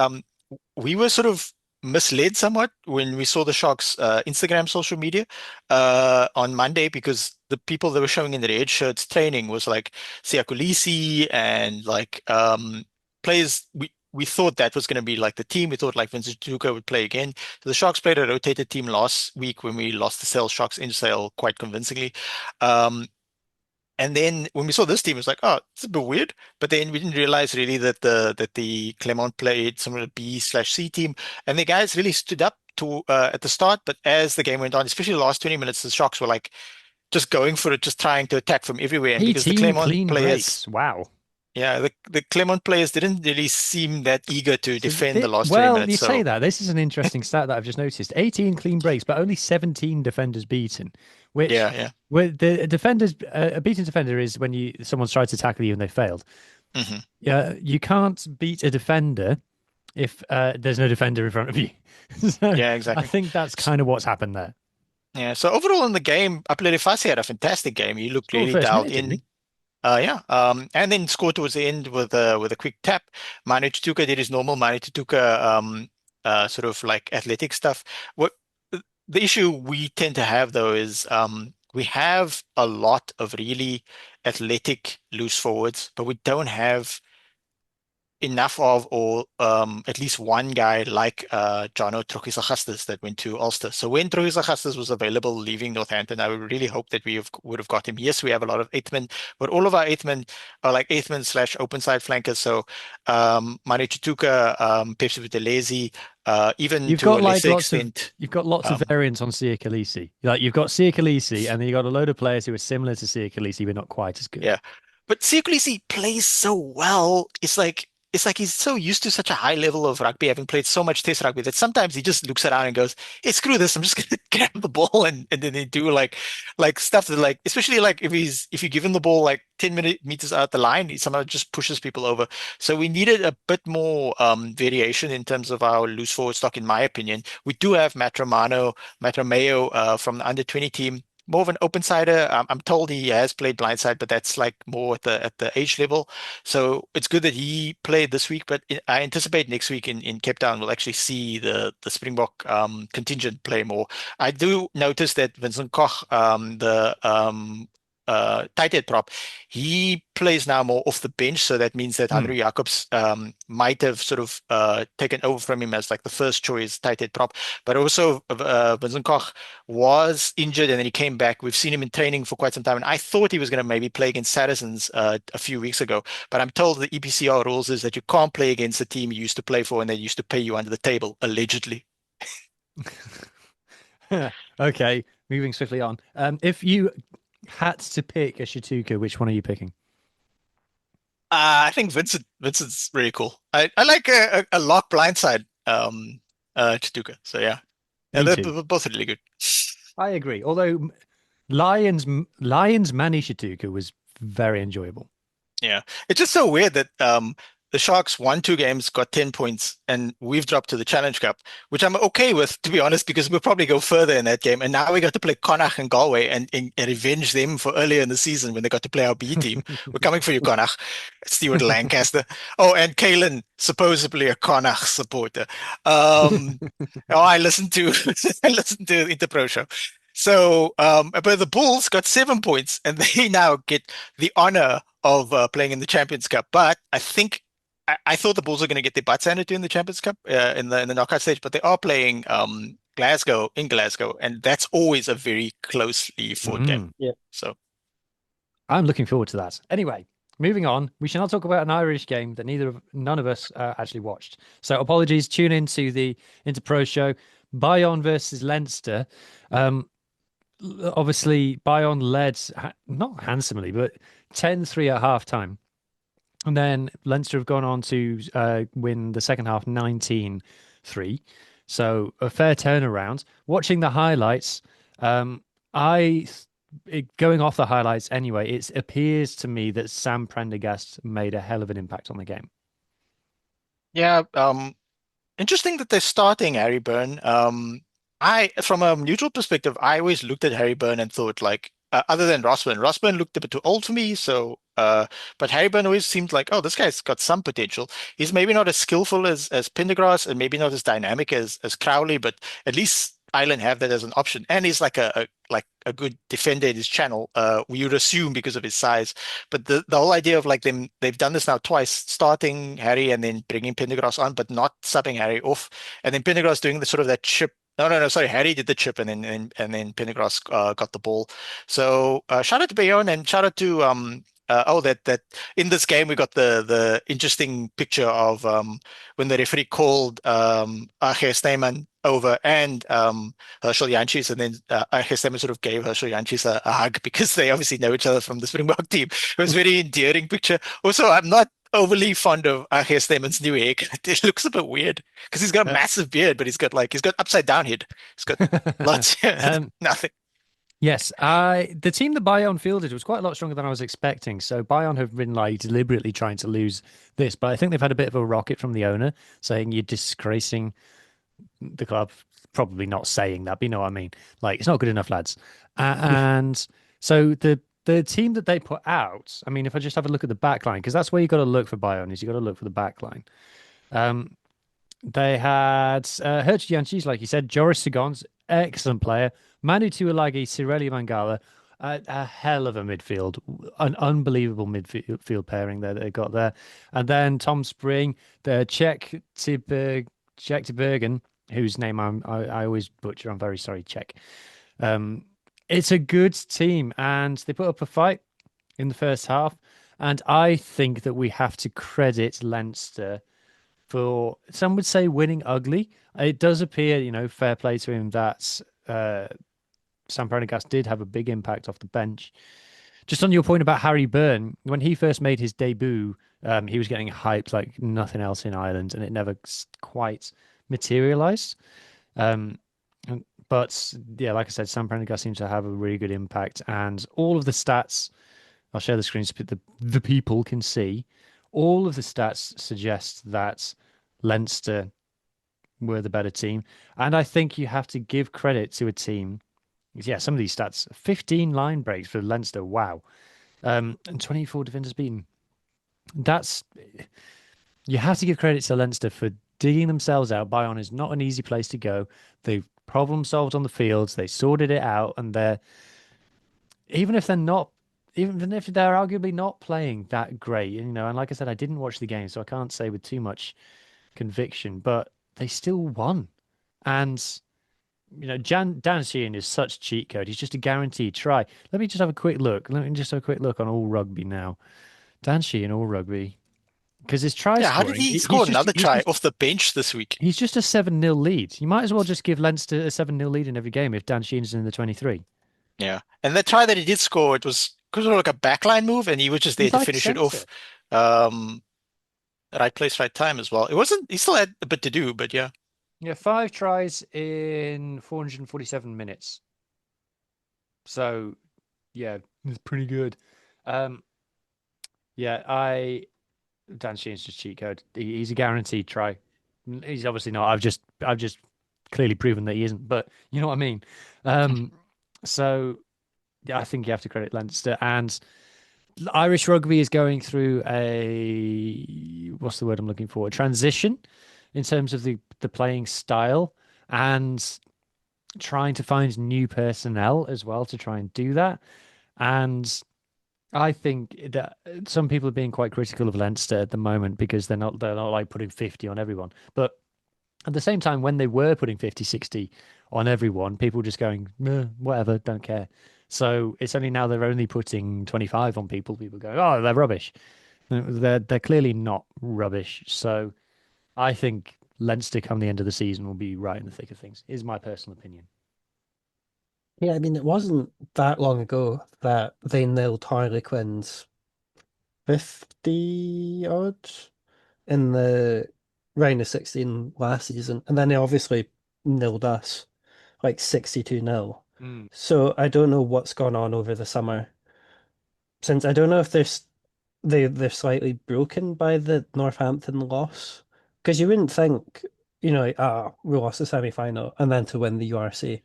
[SPEAKER 3] We were sort of misled somewhat when we saw the Sharks Instagram social media on Monday because the people that were showing in the red shirts training was like Siya Kolisi and like players we thought that was going to be like the team. We thought like Vincent Tuka would play again. So the Sharks played a rotated team last week when we lost the Sale Sharks in Sale quite convincingly. Um, and then when we saw this team, it was like, oh, it's a bit weird. But then we didn't realize really that the Clermont played some of the B/C team, and the guys really stood up to at the start. But as the game went on, especially the last 20 minutes, the Sharks were like just going for it, just trying to attack from everywhere. And because the
[SPEAKER 1] 18
[SPEAKER 3] Clermont
[SPEAKER 1] clean
[SPEAKER 3] players,
[SPEAKER 1] breaks. Wow.
[SPEAKER 3] yeah, the Clermont players didn't really seem that eager to
[SPEAKER 1] So
[SPEAKER 3] defend the last 20
[SPEAKER 1] well,
[SPEAKER 3] minutes.
[SPEAKER 1] you say
[SPEAKER 3] So
[SPEAKER 1] that. This is an interesting stat that I've just noticed. 18 clean breaks, but only 17 defenders beaten, which
[SPEAKER 3] yeah, yeah.
[SPEAKER 1] with the defenders a beaten defender is when someone's tried to tackle you and they failed.
[SPEAKER 3] hmm
[SPEAKER 1] Yeah, you can't beat a defender if there's no defender in front of you. So
[SPEAKER 3] Yeah,
[SPEAKER 1] I
[SPEAKER 3] exactly.
[SPEAKER 1] think that's kind of what's happened there.
[SPEAKER 3] Yeah. So overall in the game, Apelele Fassi had a fantastic game. He looked
[SPEAKER 1] Scored
[SPEAKER 3] really
[SPEAKER 1] first
[SPEAKER 3] dialed
[SPEAKER 1] minute, didn't
[SPEAKER 3] in.
[SPEAKER 1] he?
[SPEAKER 3] Yeah. And then scored towards the end with a quick tap. Manu Tutuka did his normal Manu Tutuka sort of like athletic stuff. What the issue we tend to have though is we have a lot of really athletic loose forwards, but we don't have enough of, or at least one guy like Jono Trojisa that went to Ulster. So when Trojisa was available leaving Northampton, I would really hope that would have got him. Yes, we have a lot of eighth men, but all of our eighth men are like eighth men slash open side flankers. So Mane Chituka, Pepsi Buthelezi, even
[SPEAKER 1] You've
[SPEAKER 3] to
[SPEAKER 1] got
[SPEAKER 3] a
[SPEAKER 1] like
[SPEAKER 3] lesser
[SPEAKER 1] lots of
[SPEAKER 3] extent,
[SPEAKER 1] you've got lots of
[SPEAKER 3] um,
[SPEAKER 1] variants on Sia Khaleesi. Like you've got Sia Khaleesi, and then you've got a load of players who are similar to Sia Khaleesi, but not quite as good.
[SPEAKER 3] yeah. But Sekulisi plays so well. It's like he's so used to such a high level of rugby, having played so much test rugby, that sometimes he just looks around and goes, "Hey, screw this! I'm just gonna grab the ball," and then they do like stuff that like, especially like if you give him the ball like 10 meters out the line, he somehow just pushes people over. So we needed a bit more variation in terms of our loose forward stock, in my opinion. We do have Matt Romeo from the under 20 team, more of an open sider. I'm told he has played blindside, but that's like more at the age level. So it's good that he played this week. But I anticipate next week in Cape Town we'll actually see the Springbok contingent play more. I do notice that Vincent Koch, the tight head prop, he plays now more off the bench. So that means that
[SPEAKER 1] Hmm.
[SPEAKER 3] Henry Jacobs might have sort of taken over from him as like the first choice tight head prop. But also Vincent Koch was injured and then he came back. We've seen him in training for quite some time, and I thought he was going to maybe play against Saracens a few weeks ago. But I'm told the EPCR rules is that you can't play against the team you used to play for, and they used to pay you under the table, allegedly.
[SPEAKER 1] Okay, moving swiftly on. If you had to pick a Shatuka, which one are you picking?
[SPEAKER 3] I think Vincent's really cool. I like a lock blindside Chituka. So yeah, yeah,
[SPEAKER 1] Me
[SPEAKER 3] they're
[SPEAKER 1] too.
[SPEAKER 3] both really good.
[SPEAKER 1] I agree. Although Lions Manny Shatuka was very enjoyable.
[SPEAKER 3] Yeah. It's just so weird that the Sharks won two games, got 10 points, and we've dropped to the Challenge Cup, which I'm okay with, to be honest, because we'll probably go further in that game. And now we got to play Connacht and Galway and revenge them for earlier in the season when they got to play our B team. We're coming for you, Connacht. Stuart Lancaster. Oh, and Kalen, supposedly a Connacht supporter. Oh, I listened to I listened to the Interpro show. So, but the Bulls got 7 points, and they now get the honor of playing in the Champions Cup. But I think I thought the Bulls were going to get their butts handed to in the Champions Cup in the knockout stage, but they are playing Glasgow in Glasgow, and that's always a very closely fought game.
[SPEAKER 1] Mhm.
[SPEAKER 2] Yeah.
[SPEAKER 3] So
[SPEAKER 1] I'm looking forward to that. Anyway, moving on. We shall now talk about an Irish game that none of us actually watched. So apologies. Tune in to the Interpro show. Bayonne versus Leinster. Um, Obviously, Bayonne led not handsomely, but 10-3 at half time. And then Leinster have gone on to win the second half 19-3. So a fair turnaround. Watching the highlights, I going off the highlights anyway, it appears to me that Sam Prendergast made a hell of an impact on the game.
[SPEAKER 3] Yeah, interesting that they're starting Harry Byrne. From a neutral perspective, I always looked at Harry Byrne and thought like, other than Ross Byrne looked a bit too old for me. But Harry Byrne always seemed like, oh, this guy's got some potential. He's maybe not as skillful as Pendergrass and maybe not as dynamic as Crowley, but at least Ireland have that as an option. And he's like a good defender in his channel. We would assume because of his size. But the whole idea of like they've done this now twice, starting Harry and then bringing Pendergrass on, but not subbing Harry off, and then Pendergrass doing the sort of that chip. No, sorry. Harry did the chip, and then Pendergrass got the ball. So shout out to Bayonne and shout out to that in this game we got the interesting picture of when the referee called Ache Snyman over and Herschel Jantjies, and then Ache Snyman sort of gave Herschel Jantjies a hug because they obviously know each other from the Springbok team. It was a very endearing picture. Also, I'm not overly fond of Ache Snyman's new haircut. It looks a bit weird because he's got a
[SPEAKER 1] Uh,
[SPEAKER 3] massive beard, but he's got upside down head. He's got lots,
[SPEAKER 1] um,
[SPEAKER 3] nothing.
[SPEAKER 1] yes, the team that Bayonne fielded was quite a lot stronger than I was expecting. So Bayonne have been like deliberately trying to lose this, but I think they've had a bit of a rocket from the owner saying you're disgracing the club. Probably not saying that, but you know what I mean. Like it's not good enough, lads. And so the team that they put out. I mean, if I just have a look at the back line, because that's where you got to look for Bayonne is you got to look for the back line. Um, they had Hertz Jancis, like you said, Joris Sigons, excellent player. Manu Tuilagi, Cirelli Mangala, a hell of a midfield, an unbelievable midfield pairing there that they got there. And then Tom Spring, the Czech Bergen, whose name I always butcher. I'm very sorry, Czech. Um, it's a good team, and they put up a fight in the first half. And I think that we have to credit Leinster for some would say winning ugly. It does appear, fair play to him that Sam Prendergast did have a big impact off the bench. Just on your point about Harry Byrne, when he first made his debut, he was getting hyped like nothing else in Ireland, and it never quite materialized. Um, but yeah, like I said, Sam Prendergast seems to have a really good impact, and all of the stats. I'll share the screen so the people can see. All of the stats suggest that Leinster were the better team. And I think you have to give credit to a team. Yeah, some of these stats 15 line breaks for Leinster. Wow. And 24 defenders beaten. That's you have to give credit to Leinster for digging themselves out. Bayonne is not an easy place to go. They've problem solved on the fields, they sorted it out, and they're even if they're not even if they're arguably not playing that great, and like I said, I didn't watch the game, so I can't say with too much conviction, but they still won. And Dan Sheehan is such cheat code. He's just a guaranteed try. Let me just have a quick look. Let me just have a quick look on all rugby now. Dan Sheehan, all rugby, because his try
[SPEAKER 3] Yeah, how did
[SPEAKER 1] scoring,
[SPEAKER 3] he
[SPEAKER 1] he's
[SPEAKER 3] score
[SPEAKER 1] just
[SPEAKER 3] another
[SPEAKER 1] he's
[SPEAKER 3] try
[SPEAKER 1] just
[SPEAKER 3] off the bench this week?
[SPEAKER 1] he's just a 7-0 lead. You might as well just give Leinster a 7-0 lead in every game if Dan Sheehan's in the 23.
[SPEAKER 3] Yeah. And the try that he did score, it was sort of like a backline move, and he was just there
[SPEAKER 1] He's
[SPEAKER 3] to
[SPEAKER 1] like a
[SPEAKER 3] finish it
[SPEAKER 1] centre.
[SPEAKER 3] off. Um, right place, right time as well. He still had a bit to do, but yeah.
[SPEAKER 1] Yeah, 5 tries in 447 minutes. So, yeah, it's pretty good. Um, yeah, Dan Sheehan's just cheat code. He's a guaranteed try. He's obviously not. I've just clearly proven that he isn't. But you know what I mean. Um, so yeah, I think you have to credit Leinster and Irish rugby is going through a what's the word I'm looking for? A transition in terms of the playing style and trying to find new personnel as well to try and do that. And I think that some people are being quite critical of Leinster at the moment because they're not like putting 50 on everyone. But at the same time, when they were putting 50, 60 on everyone, people were just going, whatever, don't care. So it's only now they're only putting 25 on people. People go, oh, they're rubbish. They're clearly not rubbish. So I think Leinster come the end of the season will be right in the thick of things, is my personal opinion.
[SPEAKER 2] Yeah, I mean, it wasn't that long ago that they nilled Harlequins 50 odd in the round of 16 last season. And then they obviously nilled us like 62-0.
[SPEAKER 1] Mm.
[SPEAKER 2] So I don't know what's gone on over the summer. Since I don't know if they're slightly broken by the Northampton loss, Because you wouldn't think, like, we lost the semi-final and then to win the URC.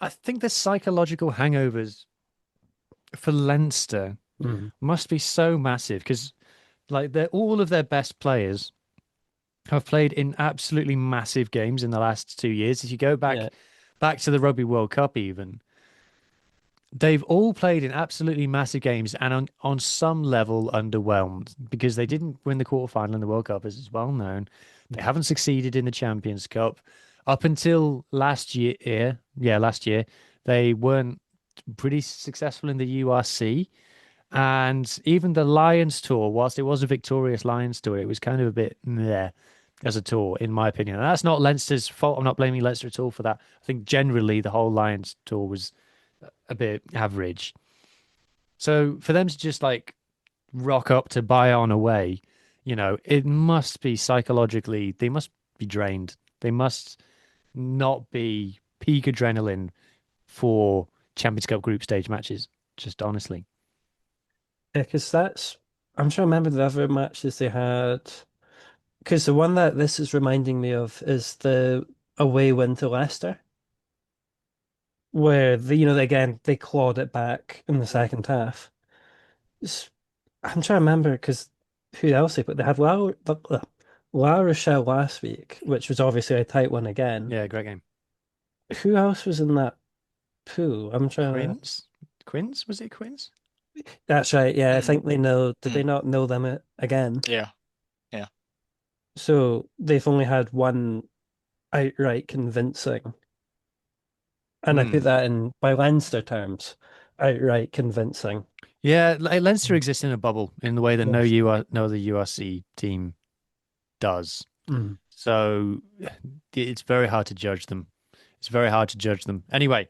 [SPEAKER 1] I think the psychological hangovers for Leinster
[SPEAKER 2] Mm.
[SPEAKER 1] must be so massive because like they're all of their best players have played in absolutely massive games in the last 2 years. If you go
[SPEAKER 2] Yeah.
[SPEAKER 1] back to the Rugby World Cup, even they've all played in absolutely massive games and on some level underwhelmed because they didn't win the quarterfinal in the World Cup, as is well known. They haven't succeeded in the Champions Cup up until last year. Yeah, last year they weren't pretty successful in the URC. And even the Lions tour, whilst it was a victorious Lions tour, it was kind of a bit meh as a tour, in my opinion. And that's not Leinster's fault. I'm not blaming Leinster at all for that. I think generally the whole Lions tour was a bit average. So for them to just like rock up to Bayonne away, it must be psychologically, they must be drained. They must not be peak adrenaline for Champions Cup group stage matches, just honestly.
[SPEAKER 2] Yeah, because I'm trying to remember the other matches they had. Because the one that this is reminding me of is the away win to Leicester, where again they clawed it back in the second half. It's- I'm trying to remember because who else they put? They had La Rochelle last week, which was obviously a tight one again.
[SPEAKER 1] Yeah, great game.
[SPEAKER 2] Who else was in that pool? I'm trying to.
[SPEAKER 1] Quins? Quins? Was it Quins?
[SPEAKER 2] That's right. Yeah, I
[SPEAKER 3] Mm,
[SPEAKER 2] think they know. Did they
[SPEAKER 3] mm,
[SPEAKER 2] not know them again?
[SPEAKER 3] yeah, yeah.
[SPEAKER 2] So they've only had one outright convincing, and I put
[SPEAKER 1] Hmm.
[SPEAKER 2] that in by Leinster terms, outright convincing.
[SPEAKER 1] Yeah, Leinster
[SPEAKER 2] Mm.
[SPEAKER 1] exists in a bubble in the way that
[SPEAKER 2] Yes.
[SPEAKER 1] no other URC team does.
[SPEAKER 2] Mm.
[SPEAKER 1] So it's very hard to judge them. It's very hard to judge them. Anyway,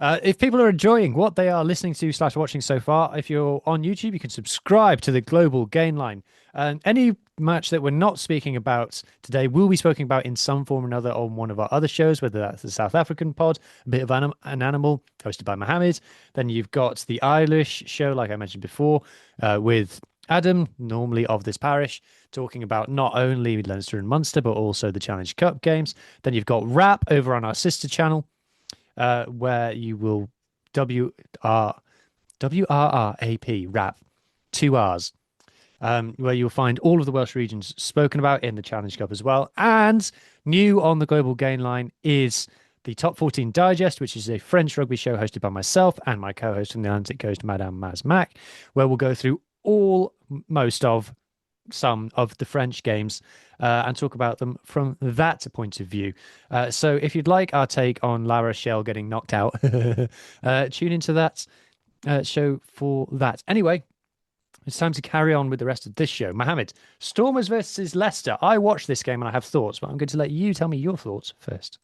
[SPEAKER 1] if people are enjoying what they are listening to slash watching so far, if you're on YouTube, you can subscribe to the Global Gain Line. And any match that we're not speaking about today will be spoken about in some form or another on one of our other shows, whether that's the South African pod, a bit of an animal, hosted by Muhammed. Then you've got the Irish show, like I mentioned before, with Adam, normally of this parish, talking about not only Leinster and Munster, but also the Challenge Cup games. Then you've got Rap over on our sister channel, where you will WR WRRAP rap 2 R's, where you'll find all of the Welsh regions spoken about in the Challenge Cup as well. And new on the Global Gain Line is the Top 14 Digest, which is a French rugby show hosted by myself and my co-host from the Atlantic Coast, Madame Maz Mac, where we'll go through most of some of the French games and talk about them from that point of view. So if you'd like our take on La Rochelle getting knocked out, tune into that show for that. Anyway, it's time to carry on with the rest of this show. Mohammed, Stormers versus Leicester. I watched this game and I have thoughts, but I'm going to let you tell me your thoughts first.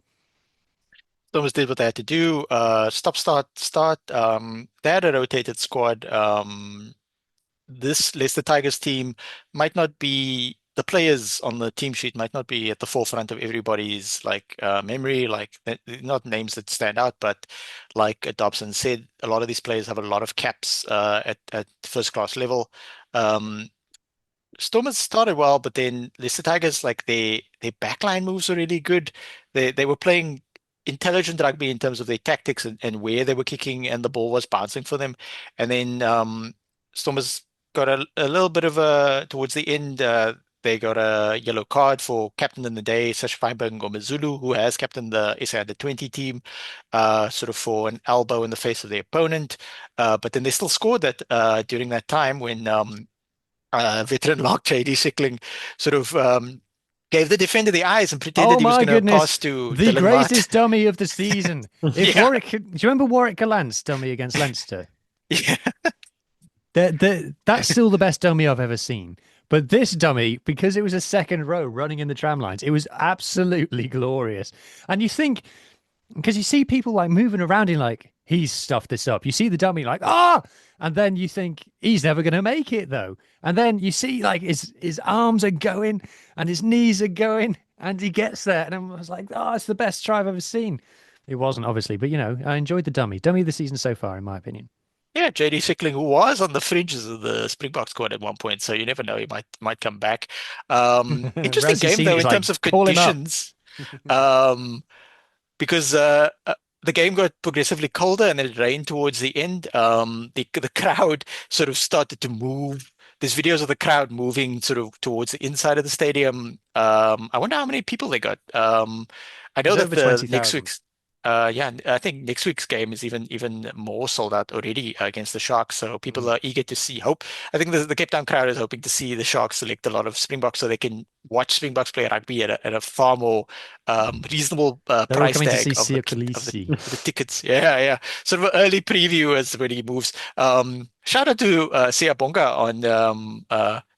[SPEAKER 3] Thomas did what they had to do. Stop, start, start. They had a rotated squad. This Leicester Tigers team might not be the players on the team sheet might not be at the forefront of everybody's memory, not names that stand out, but like Dobson said, a lot of these players have a lot of caps at first class level. Um, Stormers started well, but then Leicester Tigers, like their backline moves were really good. They were playing intelligent rugby in terms of their tactics and where they were kicking, and the ball was bouncing for them. And then Stormers got a little bit of a towards the end. They got a yellow card for captain in the day, Sash Feinberg Ngomezulu, who has captained the SA under 20 team, sort of for an elbow in the face of the opponent. But then they still scored that during that time when veteran lock JD Sickling sort of gave the defender the eyes and pretended
[SPEAKER 1] Oh
[SPEAKER 3] he was
[SPEAKER 1] my
[SPEAKER 3] going to
[SPEAKER 1] goodness,
[SPEAKER 3] pass to
[SPEAKER 1] the
[SPEAKER 3] Dylan Wright.
[SPEAKER 1] greatest dummy of the season. If
[SPEAKER 3] Yeah,
[SPEAKER 1] Warwick, do you remember Warwick Galant's dummy against Leinster?
[SPEAKER 3] yeah,
[SPEAKER 1] That's still the best dummy I've ever seen. But this dummy, because it was a second row running in the tram lines, it was absolutely glorious. And you think, because you see people like moving around in like, he's stuffed this up. You see the dummy like, and then you think he's never going to make it though. And then you see like his arms are going and his knees are going and he gets there. And I was like, it's the best try I've ever seen. It wasn't obviously, but I enjoyed the dummy. Dummy of the season so far, in my opinion.
[SPEAKER 3] Yeah, JD Sickling, who was on the fringes of the Springbok squad at one point, so you never know, he might come back. Interesting
[SPEAKER 1] Ramsey
[SPEAKER 3] game though
[SPEAKER 1] Senior's
[SPEAKER 3] in
[SPEAKER 1] like,
[SPEAKER 3] terms of
[SPEAKER 1] call him up.
[SPEAKER 3] conditions, um, because the game got progressively colder and then it rained towards the end. The crowd sort of started to move. There's videos of the crowd moving sort of towards the inside of the stadium. I wonder how many people they got. I know
[SPEAKER 1] It's
[SPEAKER 3] that
[SPEAKER 1] over
[SPEAKER 3] the next
[SPEAKER 1] 20,000.
[SPEAKER 3] week's yeah, I think next week's game is even more sold out already against the Sharks. So people
[SPEAKER 1] Mm.
[SPEAKER 3] are eager to see. Hope I think the Cape Town crowd is hoping to see the Sharks select a lot of Springboks so they can watch Springboks play rugby at a far more reasonable
[SPEAKER 1] They're all
[SPEAKER 3] price
[SPEAKER 1] coming to
[SPEAKER 3] tag
[SPEAKER 1] see
[SPEAKER 3] of the
[SPEAKER 1] Sia
[SPEAKER 3] of the
[SPEAKER 1] Khaleesi.
[SPEAKER 3] of the tickets. Yeah, yeah. Sort of an early preview as when he moves. Shout out to Sia Bonga on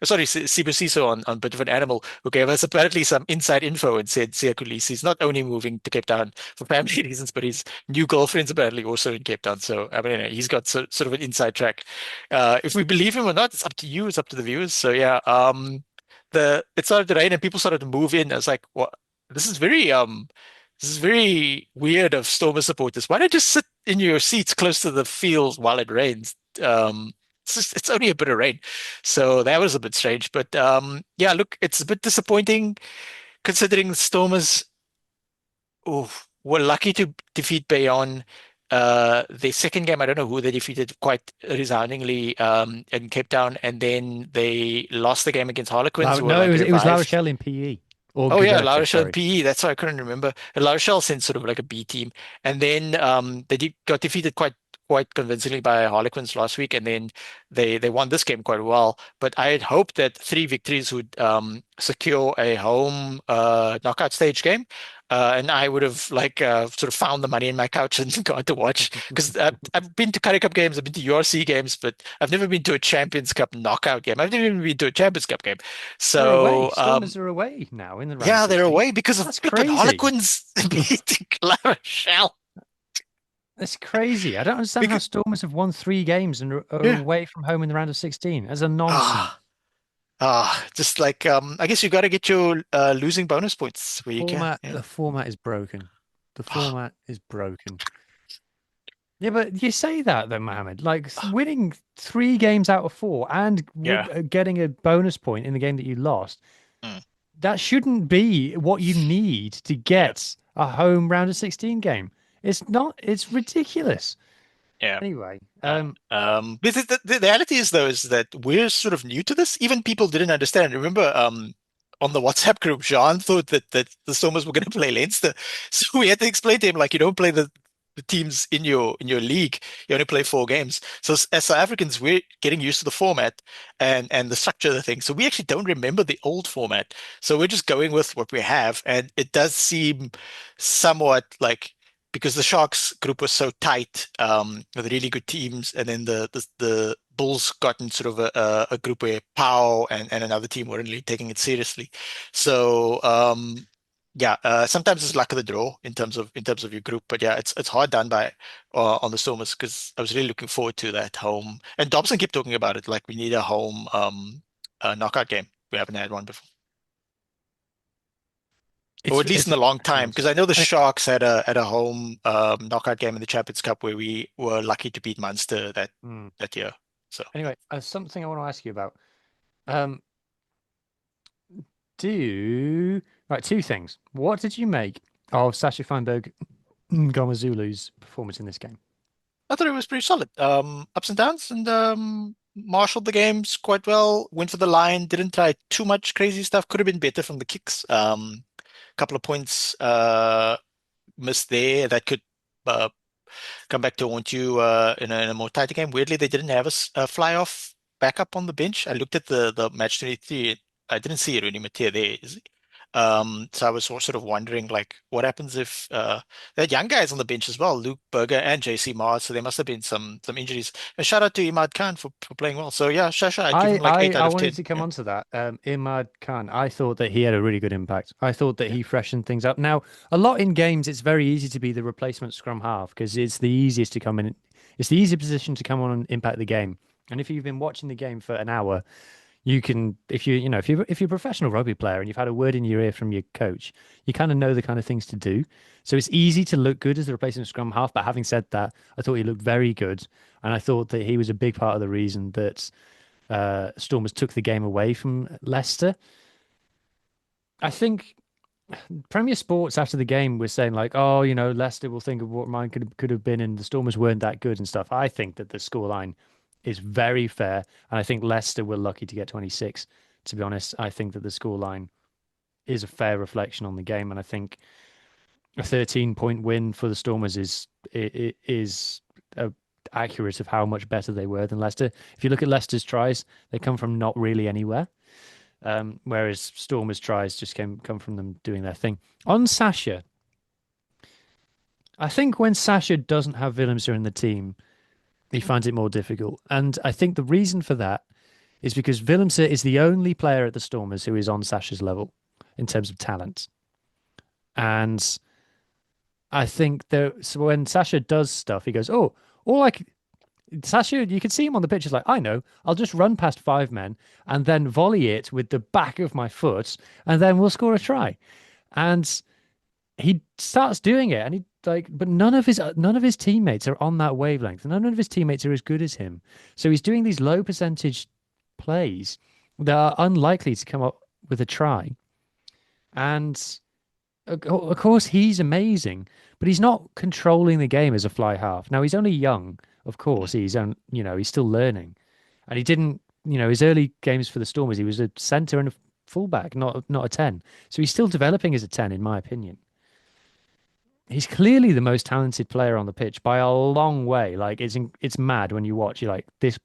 [SPEAKER 3] sorry, Sibu Siso on Bit of an Animal, who gave us apparently some inside info and said Sia Khaleesi is not only moving to Cape Town for family reasons, but his new girlfriend's apparently also in Cape Town. So I mean, he's got sort of an inside track. If we believe him or not, it's up to you. It's up to the viewers. So yeah, the it started to rain and people started to move in. I was like, what? This is very this is very weird of Stormer supporters. Why don't you just sit in your seats close to the field while it rains? It's only a bit of rain, so that was a bit strange. But yeah, look, it's a bit disappointing considering Stormers were lucky to defeat Bayonne. The second game, I don't know who they defeated quite resoundingly in Cape Town, and then they lost the game against Harlequins, who were
[SPEAKER 1] No,
[SPEAKER 3] like
[SPEAKER 1] it was La
[SPEAKER 3] revived.
[SPEAKER 1] Rochelle in PE or
[SPEAKER 3] Oh yeah, La
[SPEAKER 1] Guernsey,
[SPEAKER 3] Rochelle
[SPEAKER 1] sorry.
[SPEAKER 3] PE. That's why I couldn't remember. And La Rochelle sent sort of like a B team, and then they got defeated quite convincingly by Harlequins last week, and then they won this game quite well. But I had hoped that three victories would secure a home knockout stage game. And I would have like sort of found the money in my couch and gone to watch because I've been to Currie Cup games, I've been to URC games, but I've never been to a Champions Cup knockout game. I've never even been to a Champions Cup game.
[SPEAKER 1] They're away.
[SPEAKER 3] So
[SPEAKER 1] Stormers are away now in the round of
[SPEAKER 3] yeah, they're
[SPEAKER 1] 16.
[SPEAKER 3] away because of
[SPEAKER 1] That's
[SPEAKER 3] flipping
[SPEAKER 1] crazy.
[SPEAKER 3] Harlequins beating La Rochelle.
[SPEAKER 1] That's crazy. I don't understand how
[SPEAKER 3] Because
[SPEAKER 1] Stormers have won 3 games and are
[SPEAKER 3] yeah,
[SPEAKER 1] away from home in the round of 16. That's a nonsense.
[SPEAKER 3] ah, just like I guess you got to get your losing bonus points where you can. Yeah.
[SPEAKER 1] The format is broken. The
[SPEAKER 3] Ah,
[SPEAKER 1] format is broken. Yeah, but you say that though, Mohammed. Like winning 3 games out of 4 and
[SPEAKER 3] yeah.
[SPEAKER 1] getting a bonus point in the game that you lost,
[SPEAKER 3] Mm,
[SPEAKER 1] that shouldn't be what you need to
[SPEAKER 3] yeah.
[SPEAKER 1] get a home round of 16 game. It's not, it's ridiculous.
[SPEAKER 3] Yeah.
[SPEAKER 1] Anyway,
[SPEAKER 3] But the reality is though is that we're sort of new to this. Even people didn't understand. Remember, on the WhatsApp group, Jean thought that the Stormers were going to play Leinster, so we had to explain to him like you don't play the teams in your league. You only play 4 games. So as South Africans, we're getting used to the format and the structure of the thing. So we actually don't remember the old format. So we're just going with what we have, and it does seem somewhat like because the Sharks group was so tight with really good teams, and then the Bulls got in sort of a group where Pau and another team weren't really taking it seriously. So yeah, sometimes it's luck of the draw in terms of your group, but yeah, it's hard done by on the Stormers because I was really looking forward to that home. And Dobson kept talking about it like we need a home knockout game. We haven't had one before or at least in
[SPEAKER 1] it's
[SPEAKER 3] a long time,
[SPEAKER 1] ridiculous.
[SPEAKER 3] because I know the Sharks had a home knockout game in the Champions Cup where we were lucky to beat Munster
[SPEAKER 1] Hmm.
[SPEAKER 3] that year. So
[SPEAKER 1] Anyway, something I want to ask you about. Um, right, 2 things. What did you make of Sasha Feinberg Gomezulu's performance in this game?
[SPEAKER 3] I thought it was pretty solid. Ups and downs, and marshaled the games quite well. Went for the line, didn't try too much crazy stuff. Could have been better from the kicks. Couple of points missed there that could uh, come back to haunt you in a more tighter game. Weirdly, they didn't have a fly off backup on the bench. I looked at the match 23. I didn't see it really Matia there. Is he? So I was sort of wondering, like, what happens if they had young guys on the bench as well, Luke Berger and JC Mars. So there must have been some injuries. And shout out to Imad Khan for playing well. So yeah, Shasha, I'd give him like 8 out
[SPEAKER 1] I
[SPEAKER 3] of
[SPEAKER 1] wanted
[SPEAKER 3] 10.
[SPEAKER 1] to come
[SPEAKER 3] Yeah,
[SPEAKER 1] on to that. Imad Khan, I thought that he had a really good impact. I thought that
[SPEAKER 3] yeah,
[SPEAKER 1] he freshened things up. Now, a lot in games, it's very easy to be the replacement scrum half because it's the easiest to come in. It's the easy position to come on and impact the game. And if you've been watching the game for an hour, you can, if you, if you're a professional rugby player and you've had a word in your ear from your coach, you kind of know the kind of things to do. So it's easy to look good as the replacement scrum half. But having said that, I thought he looked very good, and I thought that he was a big part of the reason that Stormers took the game away from Leicester. I think Premier Sports after the game was saying like, oh, Leicester will think of what mine could have been, and the Stormers weren't that good and stuff. I think that the scoreline is very fair, and I think Leicester were lucky to get 26. To be honest, I think that the scoreline is a fair reflection on the game, and I think a 13-point win for the Stormers is accurate of how much better they were than Leicester. If you look at Leicester's tries, they come from not really anywhere. Whereas Stormers' tries just come from them doing their thing. On Sasha, I think when Sasha doesn't have Willemser in the team, he finds it more difficult. And I think the reason for that is because Willemser is the only player at the Stormers who is on Sasha's level in terms of talent. And I think so when Sasha does stuff, he goes, oh, Sasha, you can see him on the pitch. He's like, I know, I'll just run past 5 men and then volley it with the back of my foot, and then we'll score a try. And he starts doing it, and but none of his teammates are on that wavelength. None of his teammates are as good as him. So he's doing these low percentage plays that are unlikely to come up with a try. And of course, he's amazing, but he's not controlling the game as a fly half. Now he's only young. Of course, he's still learning, and he didn't, his early games for the Stormers, he was a centre and a fullback, not a 10. So he's still developing as a 10, in my opinion. He's clearly the most talented player on the pitch by a long way. Like it's mad when you watch. You're like this.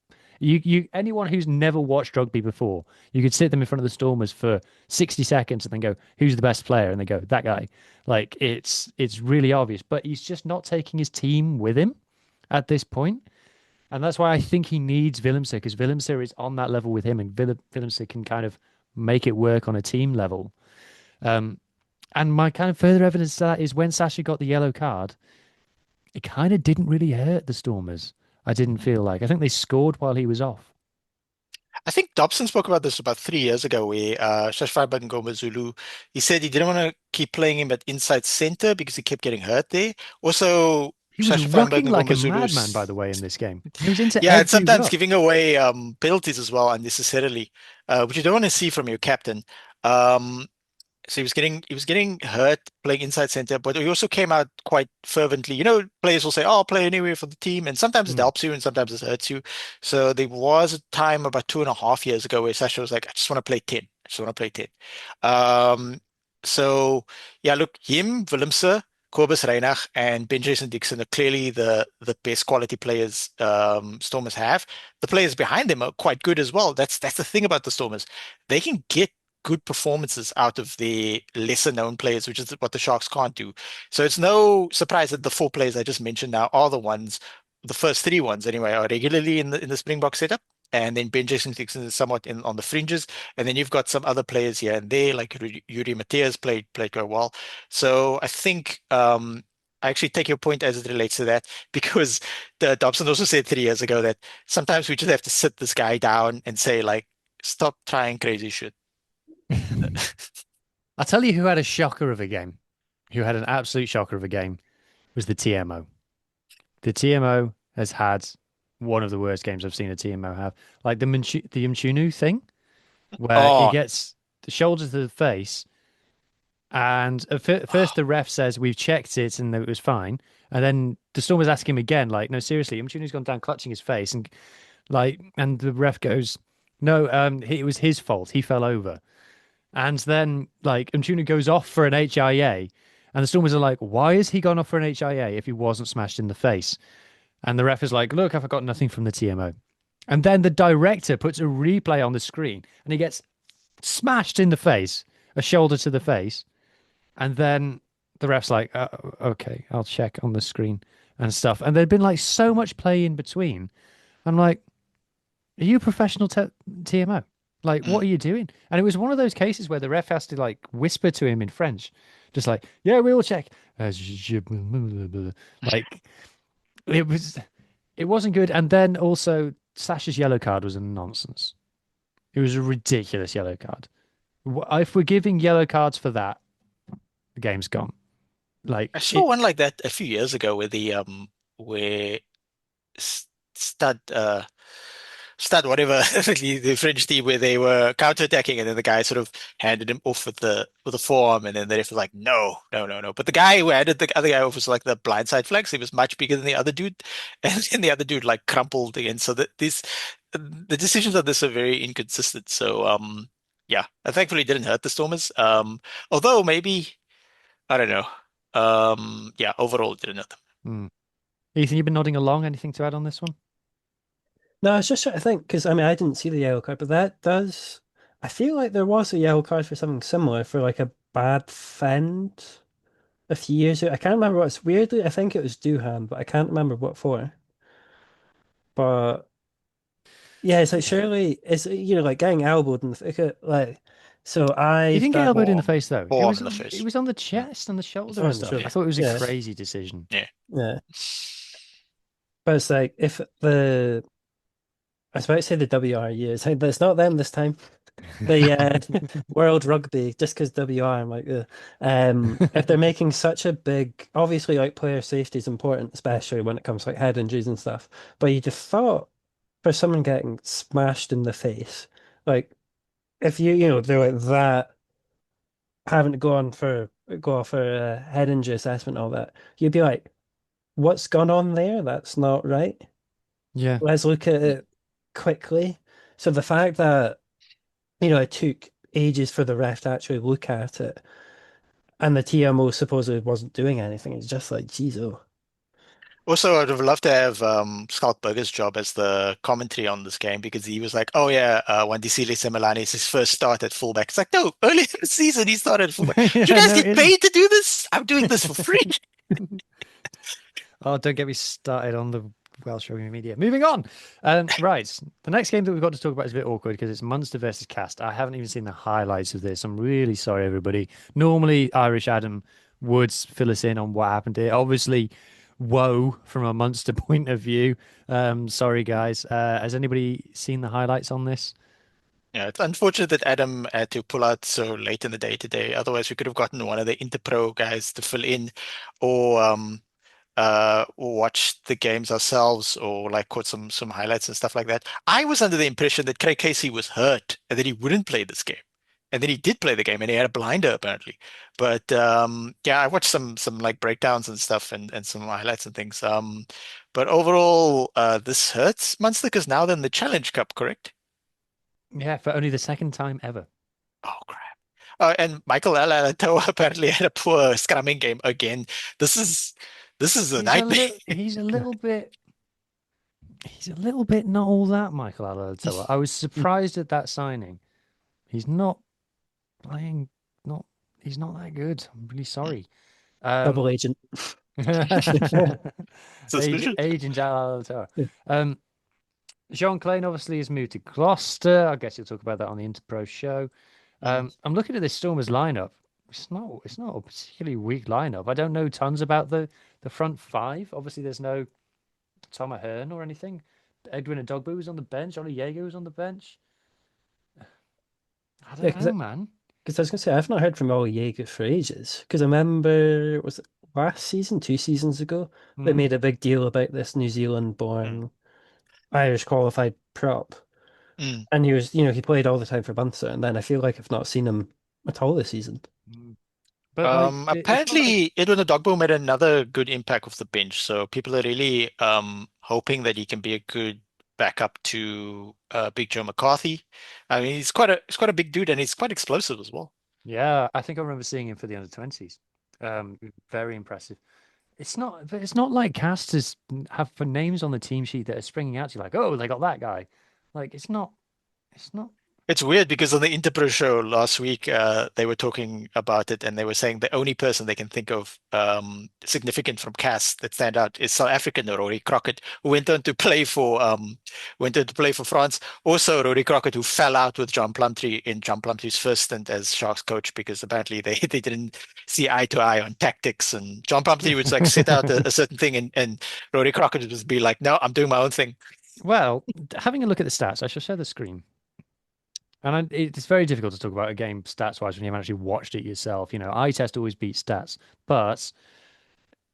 [SPEAKER 1] Anyone who's never watched rugby before, you could sit them in front of the Stormers for 60 seconds and then go, "Who's the best player?" And they go, "That guy." Like it's really obvious, but he's just not taking his team with him at this point. And that's why I think he needs Willemser, because Willemser is on that level with him, and Willemser can kind of make it work on a team level. And my kind of further evidence to that is when Sasha got the yellow card, it kind of didn't really hurt the Stormers. I didn't feel like. I think they scored while he was off.
[SPEAKER 3] I think Dobson spoke about this about 3 years ago, where Shashwaba Ngoma Zulu, he said he didn't want to keep playing him at inside center because he kept getting hurt there. Also,
[SPEAKER 1] He was
[SPEAKER 3] Shashwaba
[SPEAKER 1] rucking like
[SPEAKER 3] Ngoma
[SPEAKER 1] a madman, by
[SPEAKER 3] Zulu's,
[SPEAKER 1] the way, in this game. He was into
[SPEAKER 3] yeah, and
[SPEAKER 1] every
[SPEAKER 3] sometimes
[SPEAKER 1] ruck.
[SPEAKER 3] giving away penalties as well unnecessarily, which you don't want to see from your captain. Um, So he was getting hurt playing inside center, but he also came out quite fervently. Players will say, "Oh, I'll play anywhere for the team," and sometimes it
[SPEAKER 1] Mm.
[SPEAKER 3] helps you, and sometimes it hurts you. So there was a time about 2.5 years ago where Sasha was like, "I just want to play 10. I just want to play 10." Um, so yeah, look, him, Willemse, Kobus Reinach, and Ben Jason Dixon are clearly the best quality players Stormers have. The players behind them are quite good as well. That's the thing about the Stormers. They can get good performances out of the lesser known players, which is what the Sharks can't do. So it's no surprise that the 4 players I just mentioned now are the first 3 ones anyway, are regularly in the Springbok setup. And then Ben Jason Dixon is somewhat on the fringes. And then you've got some other players here and there, like Yuri Mateus played quite well. So I think I actually take your point as it relates to that, because the Dobson also said 3 years ago that sometimes we just have to sit this guy down and say, like, stop trying crazy shit.
[SPEAKER 1] I'll tell you who had a shocker of a game, who had an absolute shocker of a game, was the TMO. The TMO has had one of the worst games I've seen a TMO have. Like the Mchunu thing, where he
[SPEAKER 3] Oh,
[SPEAKER 1] gets the shoulder to the face, and at first the ref says we've checked it and it was fine, and then the Stormers ask him again, like, no, seriously, Mchunu's gone down clutching his face, and the ref goes, no, it was his fault, he fell over. And then, like, Mchunu goes off for an HIA, and the Stormers are like, why has he gone off for an HIA if he wasn't smashed in the face? And the ref is like, look, I've got nothing from the TMO. And then the director puts a replay on the screen, and he gets smashed in the face, a shoulder to the face. And then the ref's like, okay, I'll check on the screen and stuff. And there'd been like so much play in between. I'm like, are you a professional TMO? Like, what
[SPEAKER 3] mm.
[SPEAKER 1] are you doing? And it was one of those cases where the ref has to like whisper to him in French, just like, yeah, we'll check. Like, it wasn't good. And then also, Sasha's yellow card was a nonsense. It was a ridiculous yellow card. If we're giving yellow cards for that, the game's gone. Like
[SPEAKER 3] I saw
[SPEAKER 1] it.
[SPEAKER 3] one like that a few years ago where where stud stud whatever the French team where they were counterattacking and then the guy sort of handed him off with the forearm and then the ref was like no no no no, but the guy who handed the other guy off was like the blindside flex. He was much bigger than the other dude and then the other dude like crumpled again. So that this the decisions of this are very inconsistent. So yeah, I thankfully didn't hurt the Stormers. Although maybe I don't know. Yeah, overall it didn't hurt them.
[SPEAKER 1] Hmm. Ethan, you've been nodding along. Anything to add on this one?
[SPEAKER 2] No, I was just trying to think because I mean I didn't see the yellow card, but that does. I feel like there was a yellow card for something similar for like a bad fend a few years ago. I can't remember what it's weirdly. I think it was Doohan, but I can't remember what for. But yeah, it's like surely it's like getting elbowed and like so
[SPEAKER 1] He
[SPEAKER 2] I've
[SPEAKER 1] didn't get
[SPEAKER 2] done
[SPEAKER 1] elbowed in the
[SPEAKER 3] Forearm,
[SPEAKER 1] face though.
[SPEAKER 3] forearm in the
[SPEAKER 1] It
[SPEAKER 3] face.
[SPEAKER 1] was on the
[SPEAKER 3] Mm.
[SPEAKER 1] chest and the
[SPEAKER 2] it's
[SPEAKER 1] shoulder
[SPEAKER 2] on
[SPEAKER 1] and
[SPEAKER 2] the
[SPEAKER 1] stuff. I
[SPEAKER 2] shoulder.
[SPEAKER 1] thought it was a
[SPEAKER 2] Yeah,
[SPEAKER 1] crazy decision.
[SPEAKER 3] Yeah.
[SPEAKER 2] yeah. But it's like if the I was about to say the WRU, it's not them this time. The World Rugby, just because WR, I'm like, ugh. If they're making such a big, obviously, like player safety is important, especially when it comes to like head injuries and stuff. But you just thought for someone getting smashed in the face, like if they're like that, having to go off for a head injury assessment, and all that, you'd be like, what's gone on there? That's not right.
[SPEAKER 1] Yeah.
[SPEAKER 2] Let's look at it quickly. So the fact that it took ages for the ref to actually look at it, and the TMO supposedly wasn't doing anything. It's just like, geez, oh.
[SPEAKER 3] Also, I'd have loved to have Schalk Burger's job as the commentary on this game because he was like, "Oh yeah, Wandisile Semelani is his first start at fullback." It's like, no, earlier in the season he started at fullback. Do you
[SPEAKER 1] Yeah,
[SPEAKER 3] guys
[SPEAKER 1] no,
[SPEAKER 3] get
[SPEAKER 1] in.
[SPEAKER 3] paid to do this? I'm doing this for free.
[SPEAKER 1] Oh, don't get me started on the Welsh rugby media. Moving on. Right. The next game that we've got to talk about is a bit awkward because it's Munster versus Castres. I haven't even seen the highlights of this. I'm really sorry, everybody. Normally, Irish Adam would fill us in on what happened here. Obviously, woe from a Munster point of view. Sorry, guys. Has anybody seen the highlights on this?
[SPEAKER 3] Yeah, it's unfortunate that Adam had to pull out so late in the day today. Otherwise, we could have gotten one of the Interpro guys to fill in, or watch the games ourselves or like caught some highlights and stuff like that. I was under the impression that Craig Casey was hurt and that he wouldn't play this game. And then he did play the game and he had a blinder apparently. But yeah, I watched some like breakdowns and stuff and some highlights and things. But overall, this hurts Munster because now they're in the Challenge Cup, correct?
[SPEAKER 1] Yeah, for only the second time ever.
[SPEAKER 3] Oh crap. And Michael Alatoa apparently had a poor scrumming game again. This is this is a nightmare.
[SPEAKER 1] He's a little bit not all that, Michael Alatoa. I was surprised at that signing. He's not playing, not he's not that good. I'm really sorry.
[SPEAKER 2] Double
[SPEAKER 1] Um,
[SPEAKER 2] agent.
[SPEAKER 3] Suspicious.
[SPEAKER 1] Agent Alatoa.
[SPEAKER 2] Yeah.
[SPEAKER 1] Jean Klein obviously has moved to Gloucester. I guess you'll talk about that on the Interpro show.
[SPEAKER 3] Mm.
[SPEAKER 1] I'm looking at this Stormers lineup. It's not a particularly weak lineup. I don't know tons about the front five. Obviously, there's no Tom Ahern or anything. Edwin Adogbu was on the bench. Ollie Jaeger was on the bench. I
[SPEAKER 2] Yeah,
[SPEAKER 1] don't know, man.
[SPEAKER 2] because I was gonna say I've not heard from Ollie Jaeger for ages. Because I remember was it last season, 2 seasons ago, they
[SPEAKER 1] Mm.
[SPEAKER 2] made a big deal about this New
[SPEAKER 3] Mm.
[SPEAKER 2] Zealand-born Irish qualified prop,
[SPEAKER 3] Mm.
[SPEAKER 2] and he played all the time for Munster, and then I feel like I've not seen him at all this season.
[SPEAKER 1] Mm. But like, it's not like
[SPEAKER 3] Apparently, Edwin Adogbo made another good impact off the bench, so people are really hoping that he can be a good backup to Big Joe McCarthy. I mean, he's quite a big dude, and he's quite explosive as well.
[SPEAKER 1] yeah, I think I remember seeing him for the under 20s. Very impressive. But it's not like casters have for names on the team sheet that are springing out to you like, oh, they got that guy. Like it's not.
[SPEAKER 3] It's weird because on the Interpro show last week, they were talking about it and they were saying the only person they can think of significant from Cass that stand out is South African Rory Crockett, who went on to play for France. Also, Rory Crockett, who fell out with John Plumtree in John Plumtree's first stint as Sharks coach because apparently they didn't see eye to eye on tactics. And John Plumtree would like set out a certain thing, and Rory Crockett would just be like, "No, I'm doing my own thing."
[SPEAKER 1] Well, having a look at the stats, I shall share the screen. it's very difficult to talk about a game stats wise when you haven't actually watched it yourself. Eye test always beats stats, but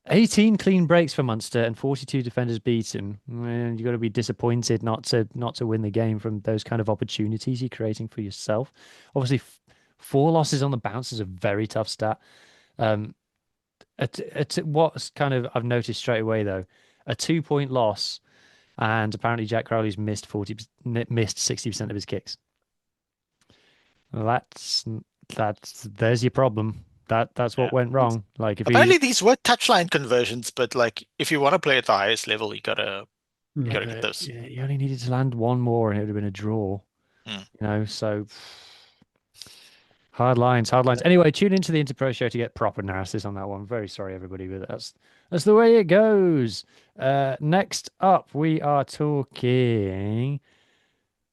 [SPEAKER 1] 18 clean breaks for Munster and 42 defenders beaten. And you got to be disappointed not to win the game from those kind of opportunities you're creating for yourself. Obviously, four losses on the bounce is a very tough stat. Um, what's kind of I've noticed straight away though, a 2 point loss, and apparently Jack Crowley's missed 60% of his kicks. Well, there's your problem. That's what
[SPEAKER 3] Yeah.
[SPEAKER 1] went wrong. Like if
[SPEAKER 3] Apparently these were touchline conversions, but like if you want to play at the highest level, you gotta get those.
[SPEAKER 1] you only needed to land one more and it would have been a draw. So hard lines, hard lines. Anyway, tune into the Interpro show to get proper analysis on that one. Very sorry, everybody, but that's the way it goes. Next up, we are talking.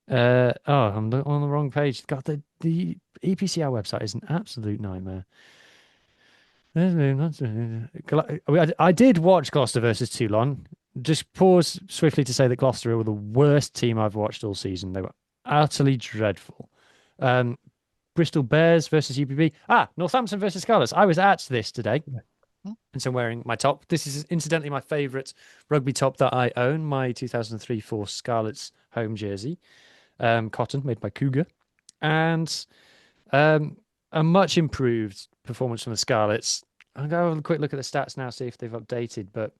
[SPEAKER 1] I'm on the wrong page. God, the EPCR website is an absolute nightmare. I did watch Gloucester versus Toulon. Just pause swiftly to say that Gloucester were the worst team I've watched all season. They were utterly dreadful. Bristol Bears versus UPB. Northampton versus Scarlets. I was at this today. And so I'm wearing my top. This is incidentally my favourite rugby top that I own, my 2003-4 Scarlets home jersey. Cotton, made by Cougar. And a much improved performance from the Scarlets. I'll go have a quick look at the stats now, see if they've updated. But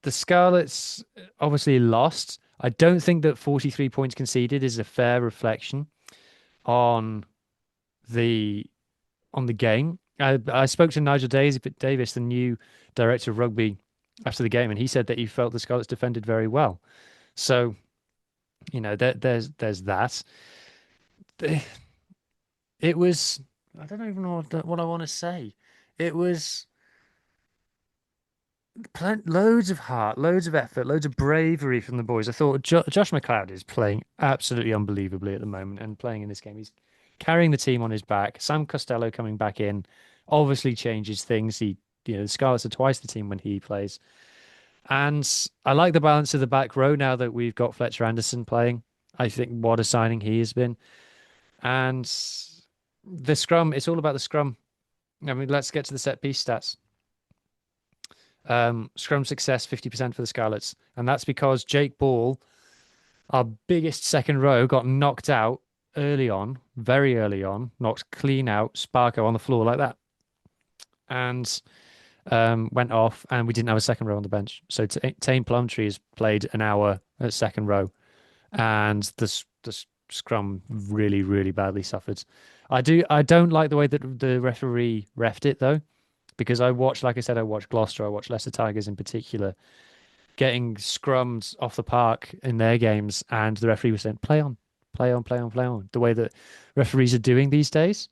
[SPEAKER 1] the Scarlets obviously lost. I don't think that 43 points conceded is a fair reflection on the game. I spoke to Nigel Davis, the new director of rugby, after the game, and he said that he felt the Scarlets defended very well. So, there's that. It was, I don't even know what I want to say. It was loads of heart, loads of effort, loads of bravery from the boys. I thought Josh McLeod is playing absolutely unbelievably at the moment and playing in this game. He's carrying the team on his back. Sam Costello coming back in obviously changes things. The Scarlets are twice the team when he plays. And I like the balance of the back row now that we've got Fletcher Anderson playing. I think what a signing he has been. And the scrum, it's all about the scrum. I mean, let's get to the set piece stats. Scrum success, 50% for the Scarlets. And that's because Jake Ball, our biggest second row, got knocked out early on, very early on, knocked clean out, Sparko on the floor like that. And went off, and we didn't have a second row on the bench. So Tane Plumtree has played an hour at second row, and the scrum really, really badly suffered. I don't like the way that the referee refed it though, because I watched Gloucester, I watched Leicester Tigers in particular, getting scrummed off the park in their games, and the referee was saying, play on, play on, play on, play on, the way that referees are doing these days.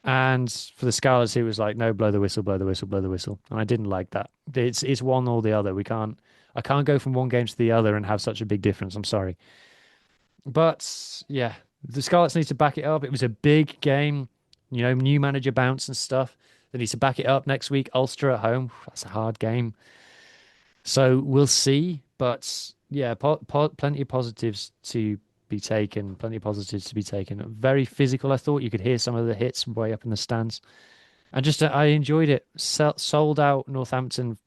[SPEAKER 1] And for the Scarlets, it was like, no, blow the whistle, blow the whistle, blow the whistle. And I didn't like that. It's one or the other. I can't go from one game to the other and have such a big difference. I'm sorry. But yeah, the Scarlets need to back it up. It was a big game, new manager bounce and stuff. They need to back it up next week. Ulster at home. That's a hard game. So we'll see. But yeah, plenty of positives to be taken. Plenty of positives to be taken. Very physical. I thought you could hear some of the hits way up in the stands, and just I enjoyed it. Sold out Northampton,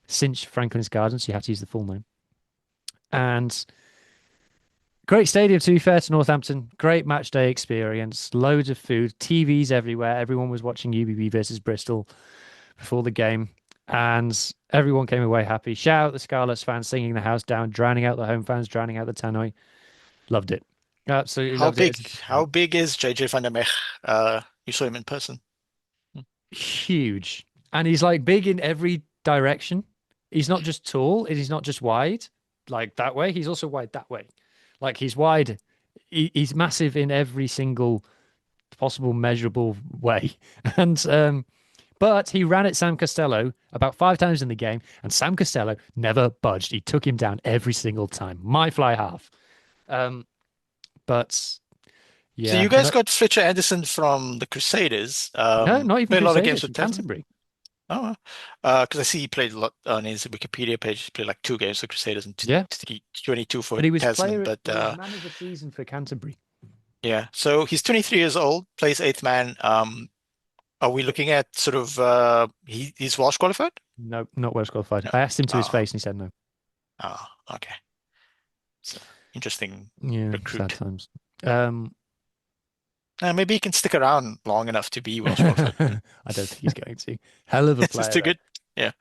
[SPEAKER 1] Cinch Franklin's Garden, so you have to use the full name. And great stadium, to be fair to Northampton. Great match day experience. Loads of food. TVs everywhere. Everyone was watching UBB versus Bristol before the game, and everyone came away happy. Shout out the Scarlets fans singing the house down, drowning out the home fans, drowning out the tannoy. Loved it. Absolutely loved it.
[SPEAKER 3] How big is JJ van der Mech? You saw him in person.
[SPEAKER 1] Huge. And he's like big in every direction. He's not just tall, he's not just wide, like that way. He's also wide that way. Like he's wide. He's massive in every single possible measurable way. And but he ran at Sam Costello about 5 times in the game, and Sam Costello never budged. He took him down every single time. My fly half. But yeah.
[SPEAKER 3] So you guys got Fletcher Anderson from the Crusaders.
[SPEAKER 1] No, not even
[SPEAKER 3] played a lot of
[SPEAKER 1] Crusaders,
[SPEAKER 3] games with
[SPEAKER 1] Canterbury.
[SPEAKER 3] Oh, because I see he played a lot on his Wikipedia page. He played like 2 games for Crusaders and 22 for
[SPEAKER 1] But he was
[SPEAKER 3] Tasman.
[SPEAKER 1] player,
[SPEAKER 3] But
[SPEAKER 1] he was man of the season for Canterbury.
[SPEAKER 3] Yeah. So he's 23 years old, plays eighth man. Are we looking at sort of he's Welsh qualified?
[SPEAKER 1] No, not Welsh qualified.
[SPEAKER 3] No.
[SPEAKER 1] I asked him to his
[SPEAKER 3] Oh,
[SPEAKER 1] face and he said no.
[SPEAKER 3] oh, okay. So interesting
[SPEAKER 1] Yeah, sad
[SPEAKER 3] recruit.
[SPEAKER 1] times. Um,
[SPEAKER 3] Maybe he can stick around long enough to be Welsh qualified.
[SPEAKER 1] I don't think he's going to. Hell of a
[SPEAKER 3] This is
[SPEAKER 1] player
[SPEAKER 3] too
[SPEAKER 1] though.
[SPEAKER 3] good. Yeah.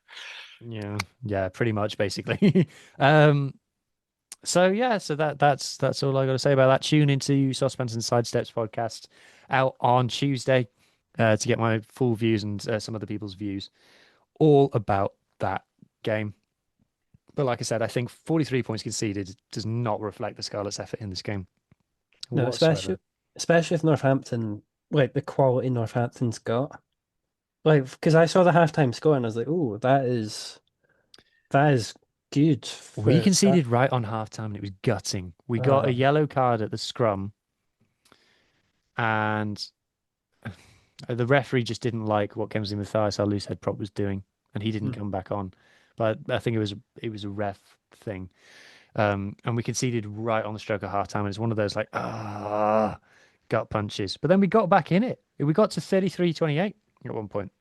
[SPEAKER 1] Yeah, yeah, pretty much basically. Um, so yeah, so that's all I got to say about that. Tune into Saucepans and Sidesteps podcast out on Tuesday to get my full views and some other people's views all about that game. But like I said, I think 43 points conceded does not reflect the Scarlets' effort in this game
[SPEAKER 2] No,
[SPEAKER 1] whatsoever.
[SPEAKER 2] especially if Northampton, like the quality Northampton's got. Like, because I saw the halftime score and I was like, oh, that is good
[SPEAKER 1] We
[SPEAKER 2] for Scar.
[SPEAKER 1] conceded right on halftime and it was gutting. We got a
[SPEAKER 2] Uh,
[SPEAKER 1] yellow card at the scrum and the referee just didn't like what Kemsley Mathias, our loose head prop, was doing, and he didn't
[SPEAKER 2] hmm.
[SPEAKER 1] come back on. But I think it was a ref thing. And we conceded right on the stroke of half time. And it's one of those like gut punches. But then we got back in it. We got to 33-28 at one point.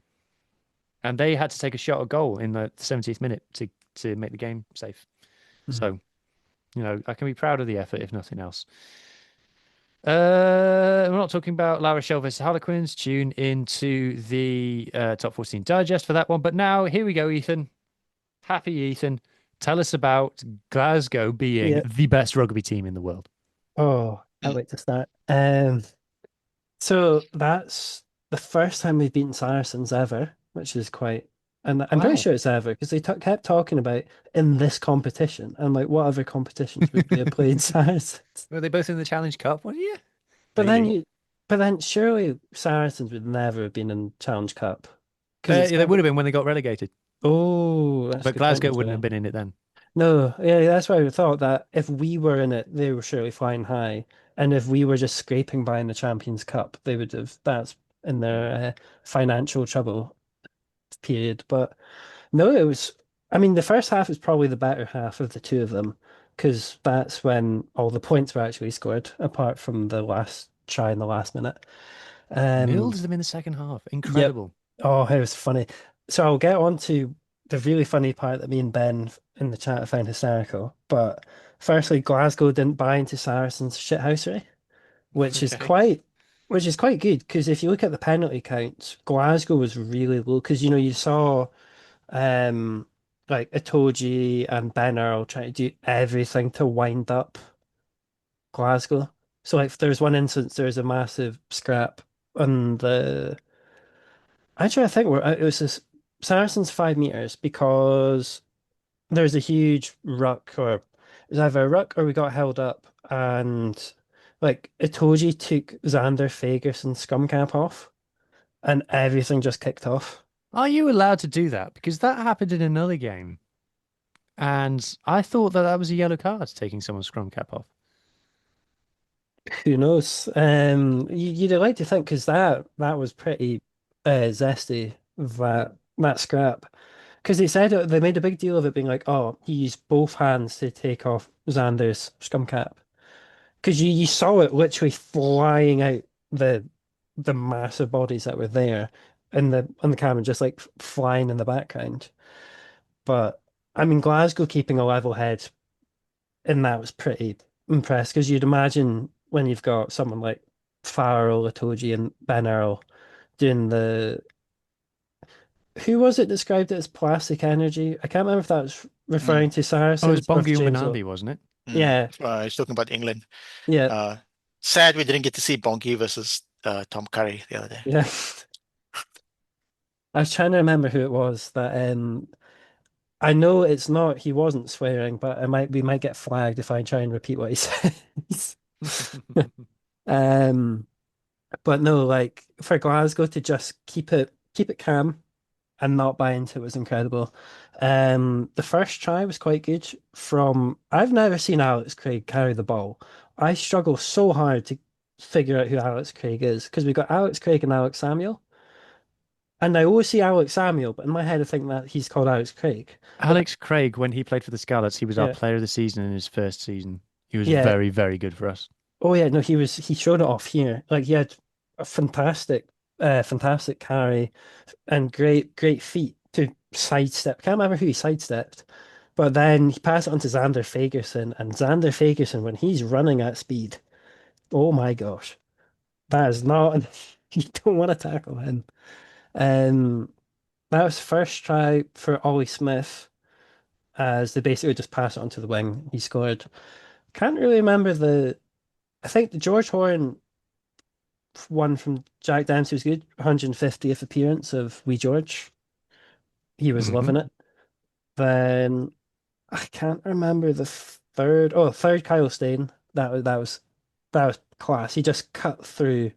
[SPEAKER 1] And they had to take a shot at goal in the 70th minute to make the game safe.
[SPEAKER 2] Mhm.
[SPEAKER 1] So, I can be proud of the effort, if nothing else. We're not talking about La Rochelle versus Harlequins. Tune into the top 14 digest for that one. But now, here we go, Ethan. Happy Ethan. Tell us about Glasgow being
[SPEAKER 2] Yeah.
[SPEAKER 1] the best rugby team in the world.
[SPEAKER 2] Oh, can't
[SPEAKER 3] Mm.
[SPEAKER 2] wait to start. So that's the first time we've beaten Saracens ever, which is quite, and I'm pretty
[SPEAKER 1] Wow.
[SPEAKER 2] sure it's ever because they t kept talking about in this competition. And like, what other competitions would we have played Saracens?
[SPEAKER 1] Were they both in the Challenge Cup one year?
[SPEAKER 2] But then
[SPEAKER 1] Maybe.
[SPEAKER 2] you, but then surely Saracens would never have been in Challenge Cup because it's
[SPEAKER 1] They would
[SPEAKER 2] never.
[SPEAKER 1] have been when they got relegated,
[SPEAKER 2] Oh, that's a
[SPEAKER 1] but
[SPEAKER 2] good point,
[SPEAKER 1] Glasgow wouldn't have
[SPEAKER 2] actually.
[SPEAKER 1] been in it then.
[SPEAKER 2] No, yeah, that's why I thought that if we were in it, they were surely flying high, and if we were just scraping by in the Champions Cup, they would have. That's in their financial trouble period. But no, it was. I mean, the first half is probably the better half of the two of them because that's when all the points were actually scored, apart from the last try in the last minute. Um,
[SPEAKER 1] Milled them in the second half.
[SPEAKER 2] yep.
[SPEAKER 1] Incredible.
[SPEAKER 2] Oh, it was funny. So I'll get on to the really funny part that me and Ben in the chat found hysterical. But firstly, Glasgow didn't buy into Saracens' shithousery, which is
[SPEAKER 3] Okay.
[SPEAKER 2] quite good because if you look at the penalty counts, Glasgow was really low because you saw um like Itoje and Ben Earl trying to do everything to wind up Glasgow. So like there's one instance there's a massive scrap on the actually, I think it was this Saracens 5 meters because there's a huge ruck, or it was either a ruck or we got held up, and like Itoje took Xander Fagerson's scrum cap off, and everything just kicked off.
[SPEAKER 1] Are you allowed to do that? Because that happened in another game, and I thought that was a yellow card taking someone's scrum cap off.
[SPEAKER 2] Who knows? You'd like to think because that was pretty zesty that scrap. Because they said they made a big deal of it being like, oh, he used both hands to take off Xander's scum cap. Because you saw it literally flying out the the massive bodies that were there in the on the camera, just like flying in the background. But I mean, Glasgow keeping a level head in that was pretty impressed because you'd imagine when you've got someone like Farrell, Itoje, and Ben Earl doing the who was it described it as plastic energy? I can't remember if that was
[SPEAKER 3] Mm.
[SPEAKER 2] referring to
[SPEAKER 1] Oh, it was
[SPEAKER 2] Saracens or if
[SPEAKER 1] Bongi
[SPEAKER 2] James Lowe.
[SPEAKER 1] Mbonambi, wasn't it?
[SPEAKER 3] Mm.
[SPEAKER 2] Yeah,
[SPEAKER 3] He's talking about England.
[SPEAKER 2] yeah,
[SPEAKER 3] Uh, Sad we didn't get to see Bonky versus Tom Curry the other day.
[SPEAKER 2] yeah. I was trying to remember who it was that I know it's not he wasn't swearing, but we might get flagged if I try and repeat what he says. Um, but no, like for Glasgow to just keep it calm and not buy into it was incredible. The first try was quite good from I've never seen Alex Craig carry the ball. I struggle so hard to figure out who Alex Craig is because we've got Alex Craig and Alex Samuel. And I always see Alex Samuel, but in my head I think that he's called Alex Craig. But
[SPEAKER 1] Alex Craig, when he played for the Scarlets, he was our
[SPEAKER 2] yeah,
[SPEAKER 1] player of the season in his first season. He was
[SPEAKER 2] yeah,
[SPEAKER 1] very, very good for us.
[SPEAKER 2] Oh yeah, no, he showed it off here. Like he had a fantastic carry and great feet to sidestep. Can't remember who he sidestepped, but then he passed it on to Xander Fagerson, and Xander Fagerson, when he's running at speed, oh my gosh, that is not you don't want to tackle him. Um, that was first try for Ollie Smith, as they basically just pass it onto the wing. He scored. Can't really remember the. I think the George Horn one from Jack Dempsey was good. 150th appearance of Wee George. He was
[SPEAKER 1] Hmm.
[SPEAKER 2] loving it. Then I can't remember the third. Oh, third Kyle Stain. That was class. He just cut through.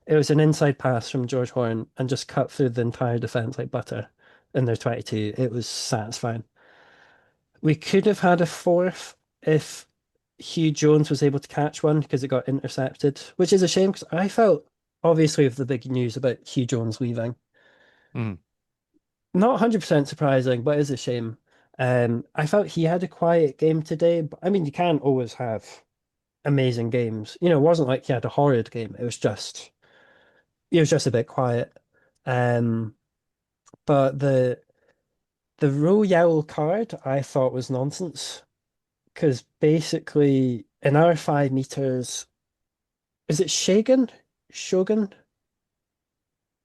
[SPEAKER 2] It was an inside pass from George Horn and just cut through the entire defense like butter in their 22. It was satisfying. We could have had a fourth if Hugh Jones was able to catch one because it got intercepted, which is a shame because I felt obviously with the big news about Hugh Jones leaving.
[SPEAKER 1] Mm.
[SPEAKER 2] Not 100% surprising, but it is a shame. I felt he had a quiet game today, but I mean, you can't always have amazing games. It wasn't like he had a horrid game. It was just a bit quiet. Um, but the row yellow card I thought was nonsense because basically in our 5 meters, is it Shagan? Shogun,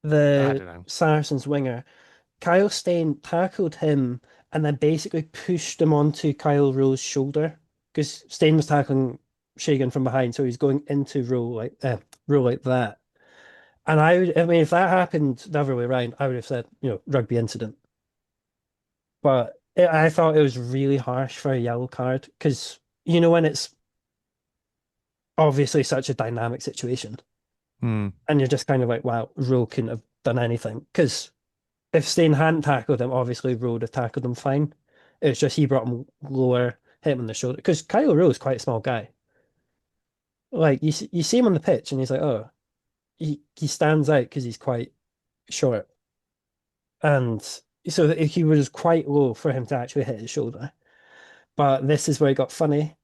[SPEAKER 1] I
[SPEAKER 2] the
[SPEAKER 1] don't know.
[SPEAKER 2] Saracens winger. Kyle Stain tackled him and then basically pushed him onto Kyle Rowe's shoulder because Stain was tackling Shagan from behind, so he's going into row like that. And I mean, if that happened the other way around, I would have said, rugby incident. But I thought it was really harsh for a yellow card because when it's obviously such a dynamic situation,
[SPEAKER 1] Mm.
[SPEAKER 2] and you're just kind of like, wow, Rowe couldn't have done anything because if Stain hadn't tackled him, obviously Rowe would have tackled him fine. It's just he brought him lower, hit him on the shoulder. Because Kyle Rowe is quite a small guy. Like you see him on the pitch, and he's like, oh, he stands out because he's quite short, and so he was quite low for him to actually hit his shoulder. But this is where it got funny.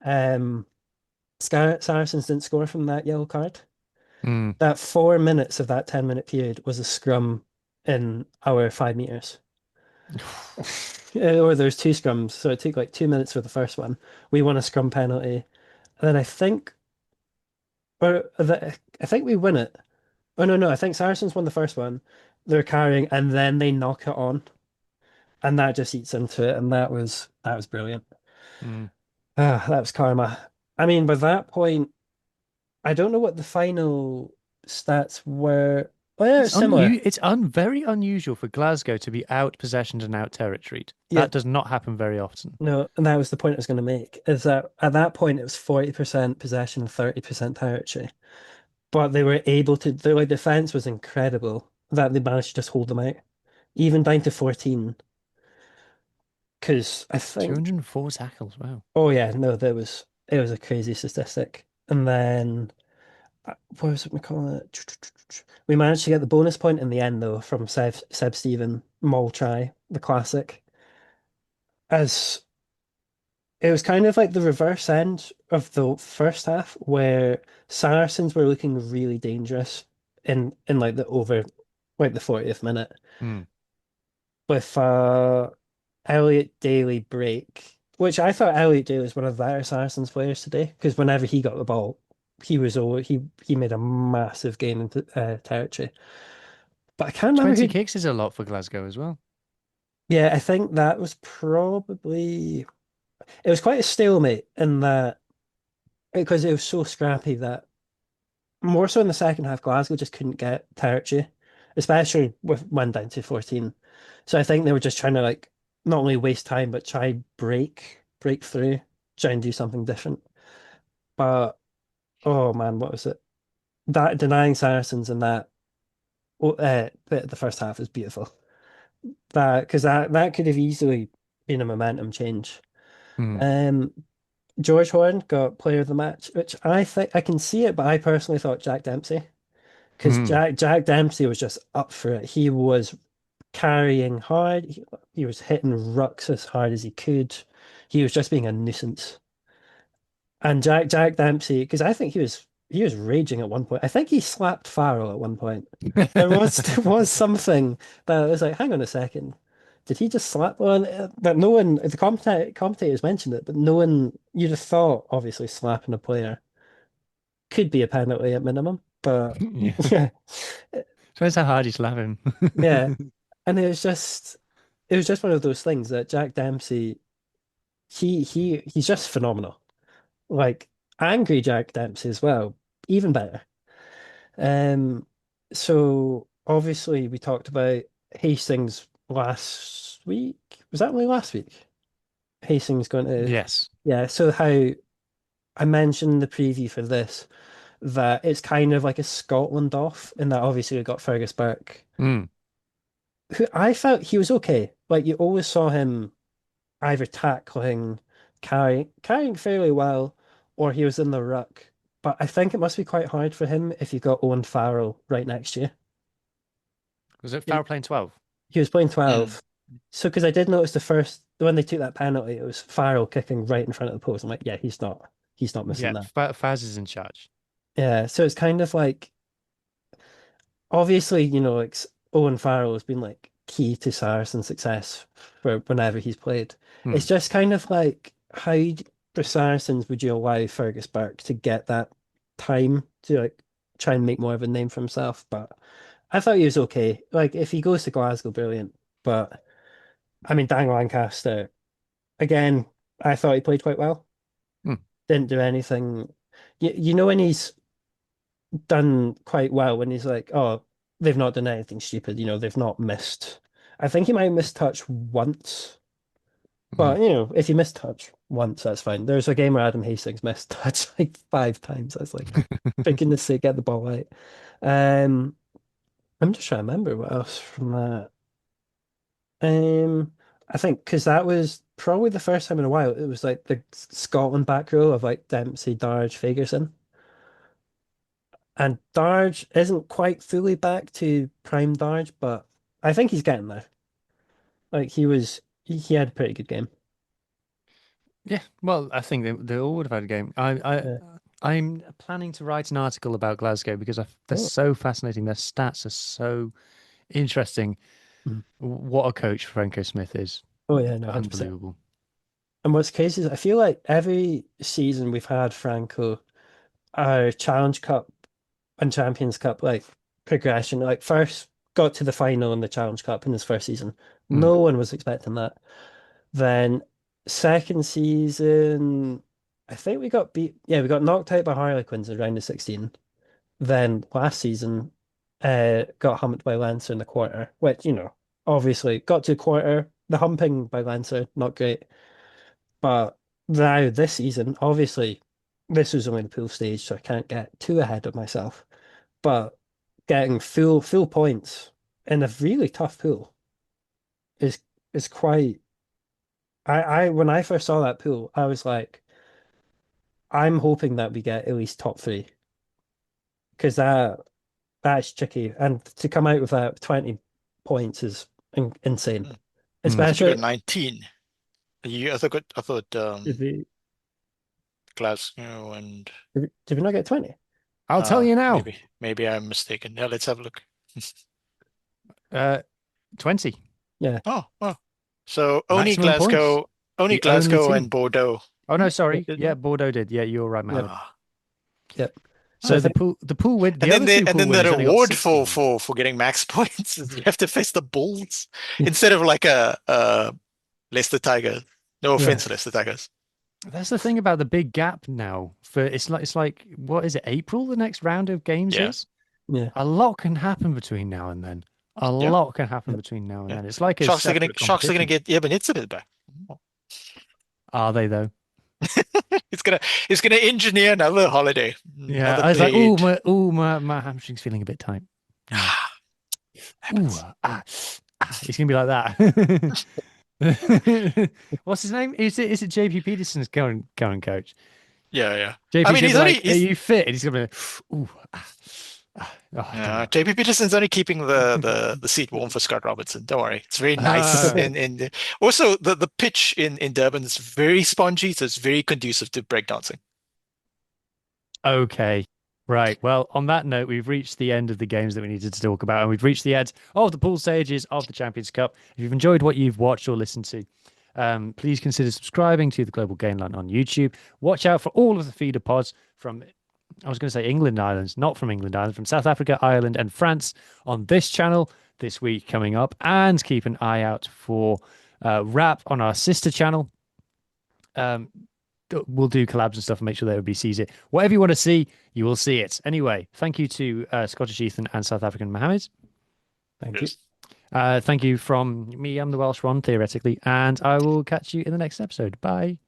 [SPEAKER 2] Saracens didn't score from that yellow card.
[SPEAKER 1] Mm.
[SPEAKER 2] That 4 minutes of that 10-minute period was a scrum in our 5 meters. Or there's two scrums, so it took like 2 minutes for the first one. We won a scrum penalty, and then I think we win it. Oh no, no, I think Saracens won the first one. They're carrying, and then they knock it on, and that just eats into it, and that was brilliant.
[SPEAKER 1] Mm.
[SPEAKER 2] That was karma. I mean, by that point, I don't know what the final stats were. Oh yeah, it's similar.
[SPEAKER 1] It's very unusual for Glasgow to be out possessioned and out territoried.
[SPEAKER 2] Yeah,
[SPEAKER 1] That does not happen very often.
[SPEAKER 2] no, and that was the point I was going to make, is that at that point it was 40% possession, 30% territory. But they were able to, their defense was incredible that they managed to just hold them out, even down to 14. Because I think,
[SPEAKER 1] 204 tackles. Wow.
[SPEAKER 2] oh yeah, no, it was a crazy statistic. And then, what was it we call it? We managed to get the bonus point in the end, though, from Seb Stephen, Mole try, the classic. As it was kind of like the reverse end of the first half, where Saracens were looking really dangerous in like the 40th minute
[SPEAKER 1] Mm.
[SPEAKER 2] with Elliot Daly break, which I thought Elliot Daly was one of the better Saracens players today because whenever he got the ball, he made a massive gain into territory. But I can't remember
[SPEAKER 1] 20
[SPEAKER 2] who.
[SPEAKER 1] kicks is a lot for Glasgow as well.
[SPEAKER 2] Yeah, I think that was probably it was quite a stalemate in that because it was so scrappy that more so in the second half, Glasgow just couldn't get territory, especially with one down to 14. So I think they were just trying to like not only waste time but try break through, try and do something different. But oh man, what was it? That denying Saracens in that bit of the first half is beautiful. That because that could have easily been a momentum change.
[SPEAKER 1] Mm.
[SPEAKER 2] Um, George Horn got player of the match, which I think I can see it, but I personally thought Jack Dempsey. Because
[SPEAKER 1] Mm.
[SPEAKER 2] Jack Dempsey was just up for it. He was carrying hard. He was hitting rucks as hard as he could. He was just being a nuisance. And Jack Dempsey, because I think he was raging at one point. I think he slapped Farrell at one point. There was something that was like, hang on a second. Did he just slap one? That no one, the commentators mentioned it, but no one, you'd have thought, obviously, slapping a player could be a penalty at minimum. But
[SPEAKER 1] Yeah.
[SPEAKER 2] yeah,
[SPEAKER 1] Depends how hard you slap him.
[SPEAKER 2] yeah. And it was just one of those things that Jack Dempsey, he's just phenomenal. Like angry Jack Dempsey as well, even better. Um, so obviously we talked about Hastings last week. Was that only last week? Hastings going to,
[SPEAKER 1] Yes.
[SPEAKER 2] yeah. So how I mentioned in the preview for this that it's kind of like a Scotland off, in that obviously we got Fergus Burke,
[SPEAKER 1] Mm.
[SPEAKER 2] who I felt he was okay. Like you always saw him either tackling, carrying fairly well, or he was in the ruck. But I think it must be quite hard for him if you've got Owen Farrell right next to you.
[SPEAKER 1] Was it
[SPEAKER 2] He
[SPEAKER 1] Farrell playing 12?
[SPEAKER 2] he was playing
[SPEAKER 3] Mm.
[SPEAKER 2] 12. So, because I did notice when they took that penalty, it was Farrell kicking right in front of the post. I'm like, yeah, he's not missing
[SPEAKER 1] Yeah,
[SPEAKER 2] that.
[SPEAKER 1] Faz is in charge.
[SPEAKER 2] Yeah, so it's kind of like, obviously, like Owen Farrell has been like key to Saracen's success for whenever he's played.
[SPEAKER 1] Hmm.
[SPEAKER 2] It's just kind of like for Saracens would you allow Fergus Burke to get that time to like try and make more of a name for himself? But I thought he was okay. Like if he goes to Glasgow, brilliant. But I mean, Dan Lancaster again, I thought he played quite well.
[SPEAKER 1] Hmm.
[SPEAKER 2] Didn't do anything. You know when he's done quite well when he's like, oh, they've not done anything stupid, they've not missed. I think he might have missed touch once,
[SPEAKER 1] Hmm.
[SPEAKER 2] but if you miss touch once, that's fine. There's a game where Adam Hastings missed touch like 5 times. I was like, for goodness sake, get the ball out. Um, I'm just trying to remember what else from that. Um, I think because that was probably the first time in a while it was like the Scotland back row of like Dempsey, Darge, Fagerson. And Darge isn't quite fully back to prime Darge, but I think he's getting there. Like he had a pretty good game.
[SPEAKER 1] Yeah, well, I think they all would have had a game.
[SPEAKER 2] Yeah.
[SPEAKER 1] I'm planning to write an article about Glasgow because they're
[SPEAKER 2] Oh,
[SPEAKER 1] so fascinating. Their stats are so interesting.
[SPEAKER 2] mm.
[SPEAKER 1] What a coach Franco Smith is.
[SPEAKER 2] Oh yeah, no, 100%.
[SPEAKER 1] Unbelievable.
[SPEAKER 2] And what's crazy is I feel like every season we've had Franco, our Challenge Cup and Champions Cup like progression, like first got to the final in the Challenge Cup in his first season.
[SPEAKER 1] Mm,
[SPEAKER 2] No one was expecting that. Then second season, I think we got beat. Yeah, we got knocked out by Harlequins in round of 16. Then last season, got humped by Leinster in the quarter, which, obviously got to the quarter. The humping by Leinster, not great. But now this season, obviously, this was only the pool stage, so I can't get too ahead of myself. But getting full points in a really tough pool is is quite. I when I first saw that pool, I was like, I'm hoping that we get at least top three because that's tricky, and to come out with that 20 points is insane,
[SPEAKER 3] Mm. I
[SPEAKER 1] mm.
[SPEAKER 3] thought you got
[SPEAKER 2] especially
[SPEAKER 3] 19. I thought
[SPEAKER 2] did we
[SPEAKER 3] Glasgow and
[SPEAKER 2] did we not get 20?
[SPEAKER 1] I'll tell you now.
[SPEAKER 3] maybe I'm mistaken. Yeah, let's have a look.
[SPEAKER 1] Uh, 20
[SPEAKER 2] Yeah.
[SPEAKER 3] Oh. So
[SPEAKER 1] maximum points.
[SPEAKER 3] only
[SPEAKER 1] The only
[SPEAKER 3] Glasgow and
[SPEAKER 1] team.
[SPEAKER 3] Bordeaux.
[SPEAKER 1] Oh no,
[SPEAKER 2] Yeah,
[SPEAKER 1] sorry.
[SPEAKER 3] Didn't
[SPEAKER 1] Yeah,
[SPEAKER 3] it?
[SPEAKER 1] Bordeaux did. Yeah, you're right,
[SPEAKER 2] Yep.
[SPEAKER 1] Mohammed.
[SPEAKER 3] Ah.
[SPEAKER 2] Yep. So I
[SPEAKER 1] So
[SPEAKER 2] think
[SPEAKER 1] the pool win,
[SPEAKER 3] And
[SPEAKER 1] the
[SPEAKER 3] then
[SPEAKER 1] other two pool
[SPEAKER 3] the
[SPEAKER 1] winners only got
[SPEAKER 3] reward
[SPEAKER 1] 60
[SPEAKER 3] for
[SPEAKER 1] points.
[SPEAKER 3] getting max points is you have to face the Bulls instead of like a Leicester Tigers. No
[SPEAKER 2] yeah.
[SPEAKER 3] offense, Leicester Tigers.
[SPEAKER 1] That's the thing about the big gap now. For it's like what is it? April the next round of games
[SPEAKER 3] Yeah,
[SPEAKER 1] is.
[SPEAKER 2] Yeah.
[SPEAKER 1] A lot can happen between now and then. A
[SPEAKER 3] yeah,
[SPEAKER 1] lot can happen
[SPEAKER 2] Yep.
[SPEAKER 1] between now and
[SPEAKER 3] yeah.
[SPEAKER 1] then. It's like a separate
[SPEAKER 3] Sharks are gonna
[SPEAKER 1] competition.
[SPEAKER 3] get Eben Etzebeth back.
[SPEAKER 1] Are they though?
[SPEAKER 3] It's gonna engineer another holiday,
[SPEAKER 1] Yeah,
[SPEAKER 3] another
[SPEAKER 1] I was like,
[SPEAKER 3] blade.
[SPEAKER 1] my hamstring's feeling a bit tight. Mm. Ooh,
[SPEAKER 3] Happens.
[SPEAKER 1] He's gonna be like that. What's his name? Is it JP Peterson's current coach?
[SPEAKER 3] Yeah. I
[SPEAKER 1] JP's
[SPEAKER 3] mean,
[SPEAKER 1] gonna
[SPEAKER 3] he's
[SPEAKER 1] be
[SPEAKER 3] only
[SPEAKER 1] like, "Are
[SPEAKER 3] he's
[SPEAKER 1] you fit?" And he's gonna be, ooh, I don't know.
[SPEAKER 3] JP Peterson's only keeping the seat warm for Scott Robertson. Don't worry, it's very nice.
[SPEAKER 1] Uh,
[SPEAKER 3] Also the pitch in Durban is very spongy, so it's very conducive to breakdancing.
[SPEAKER 1] Okay. Right. Well, on that note, we've reached the end of the games that we needed to talk about, and we've reached the end of the pool stages of the Champions Cup. If you've enjoyed what you've watched or listened to, please consider subscribing to the Global Game Line on YouTube. Watch out for all of the feeder pods from, I was going to say England Islands, not from England Islands, from South Africa, Ireland, and France on this channel this week coming up. And keep an eye out for Rap on our sister channel. We'll do collabs and stuff and make sure that everybody sees it. Whatever you want to see, you will see it. Anyway, thank you to Scottish Ethan and South African Mohammed.
[SPEAKER 2] Thank you.
[SPEAKER 3] Yes.
[SPEAKER 1] Thank you from me. I'm the Welsh one, theoretically, and I will catch you in the next episode. Bye.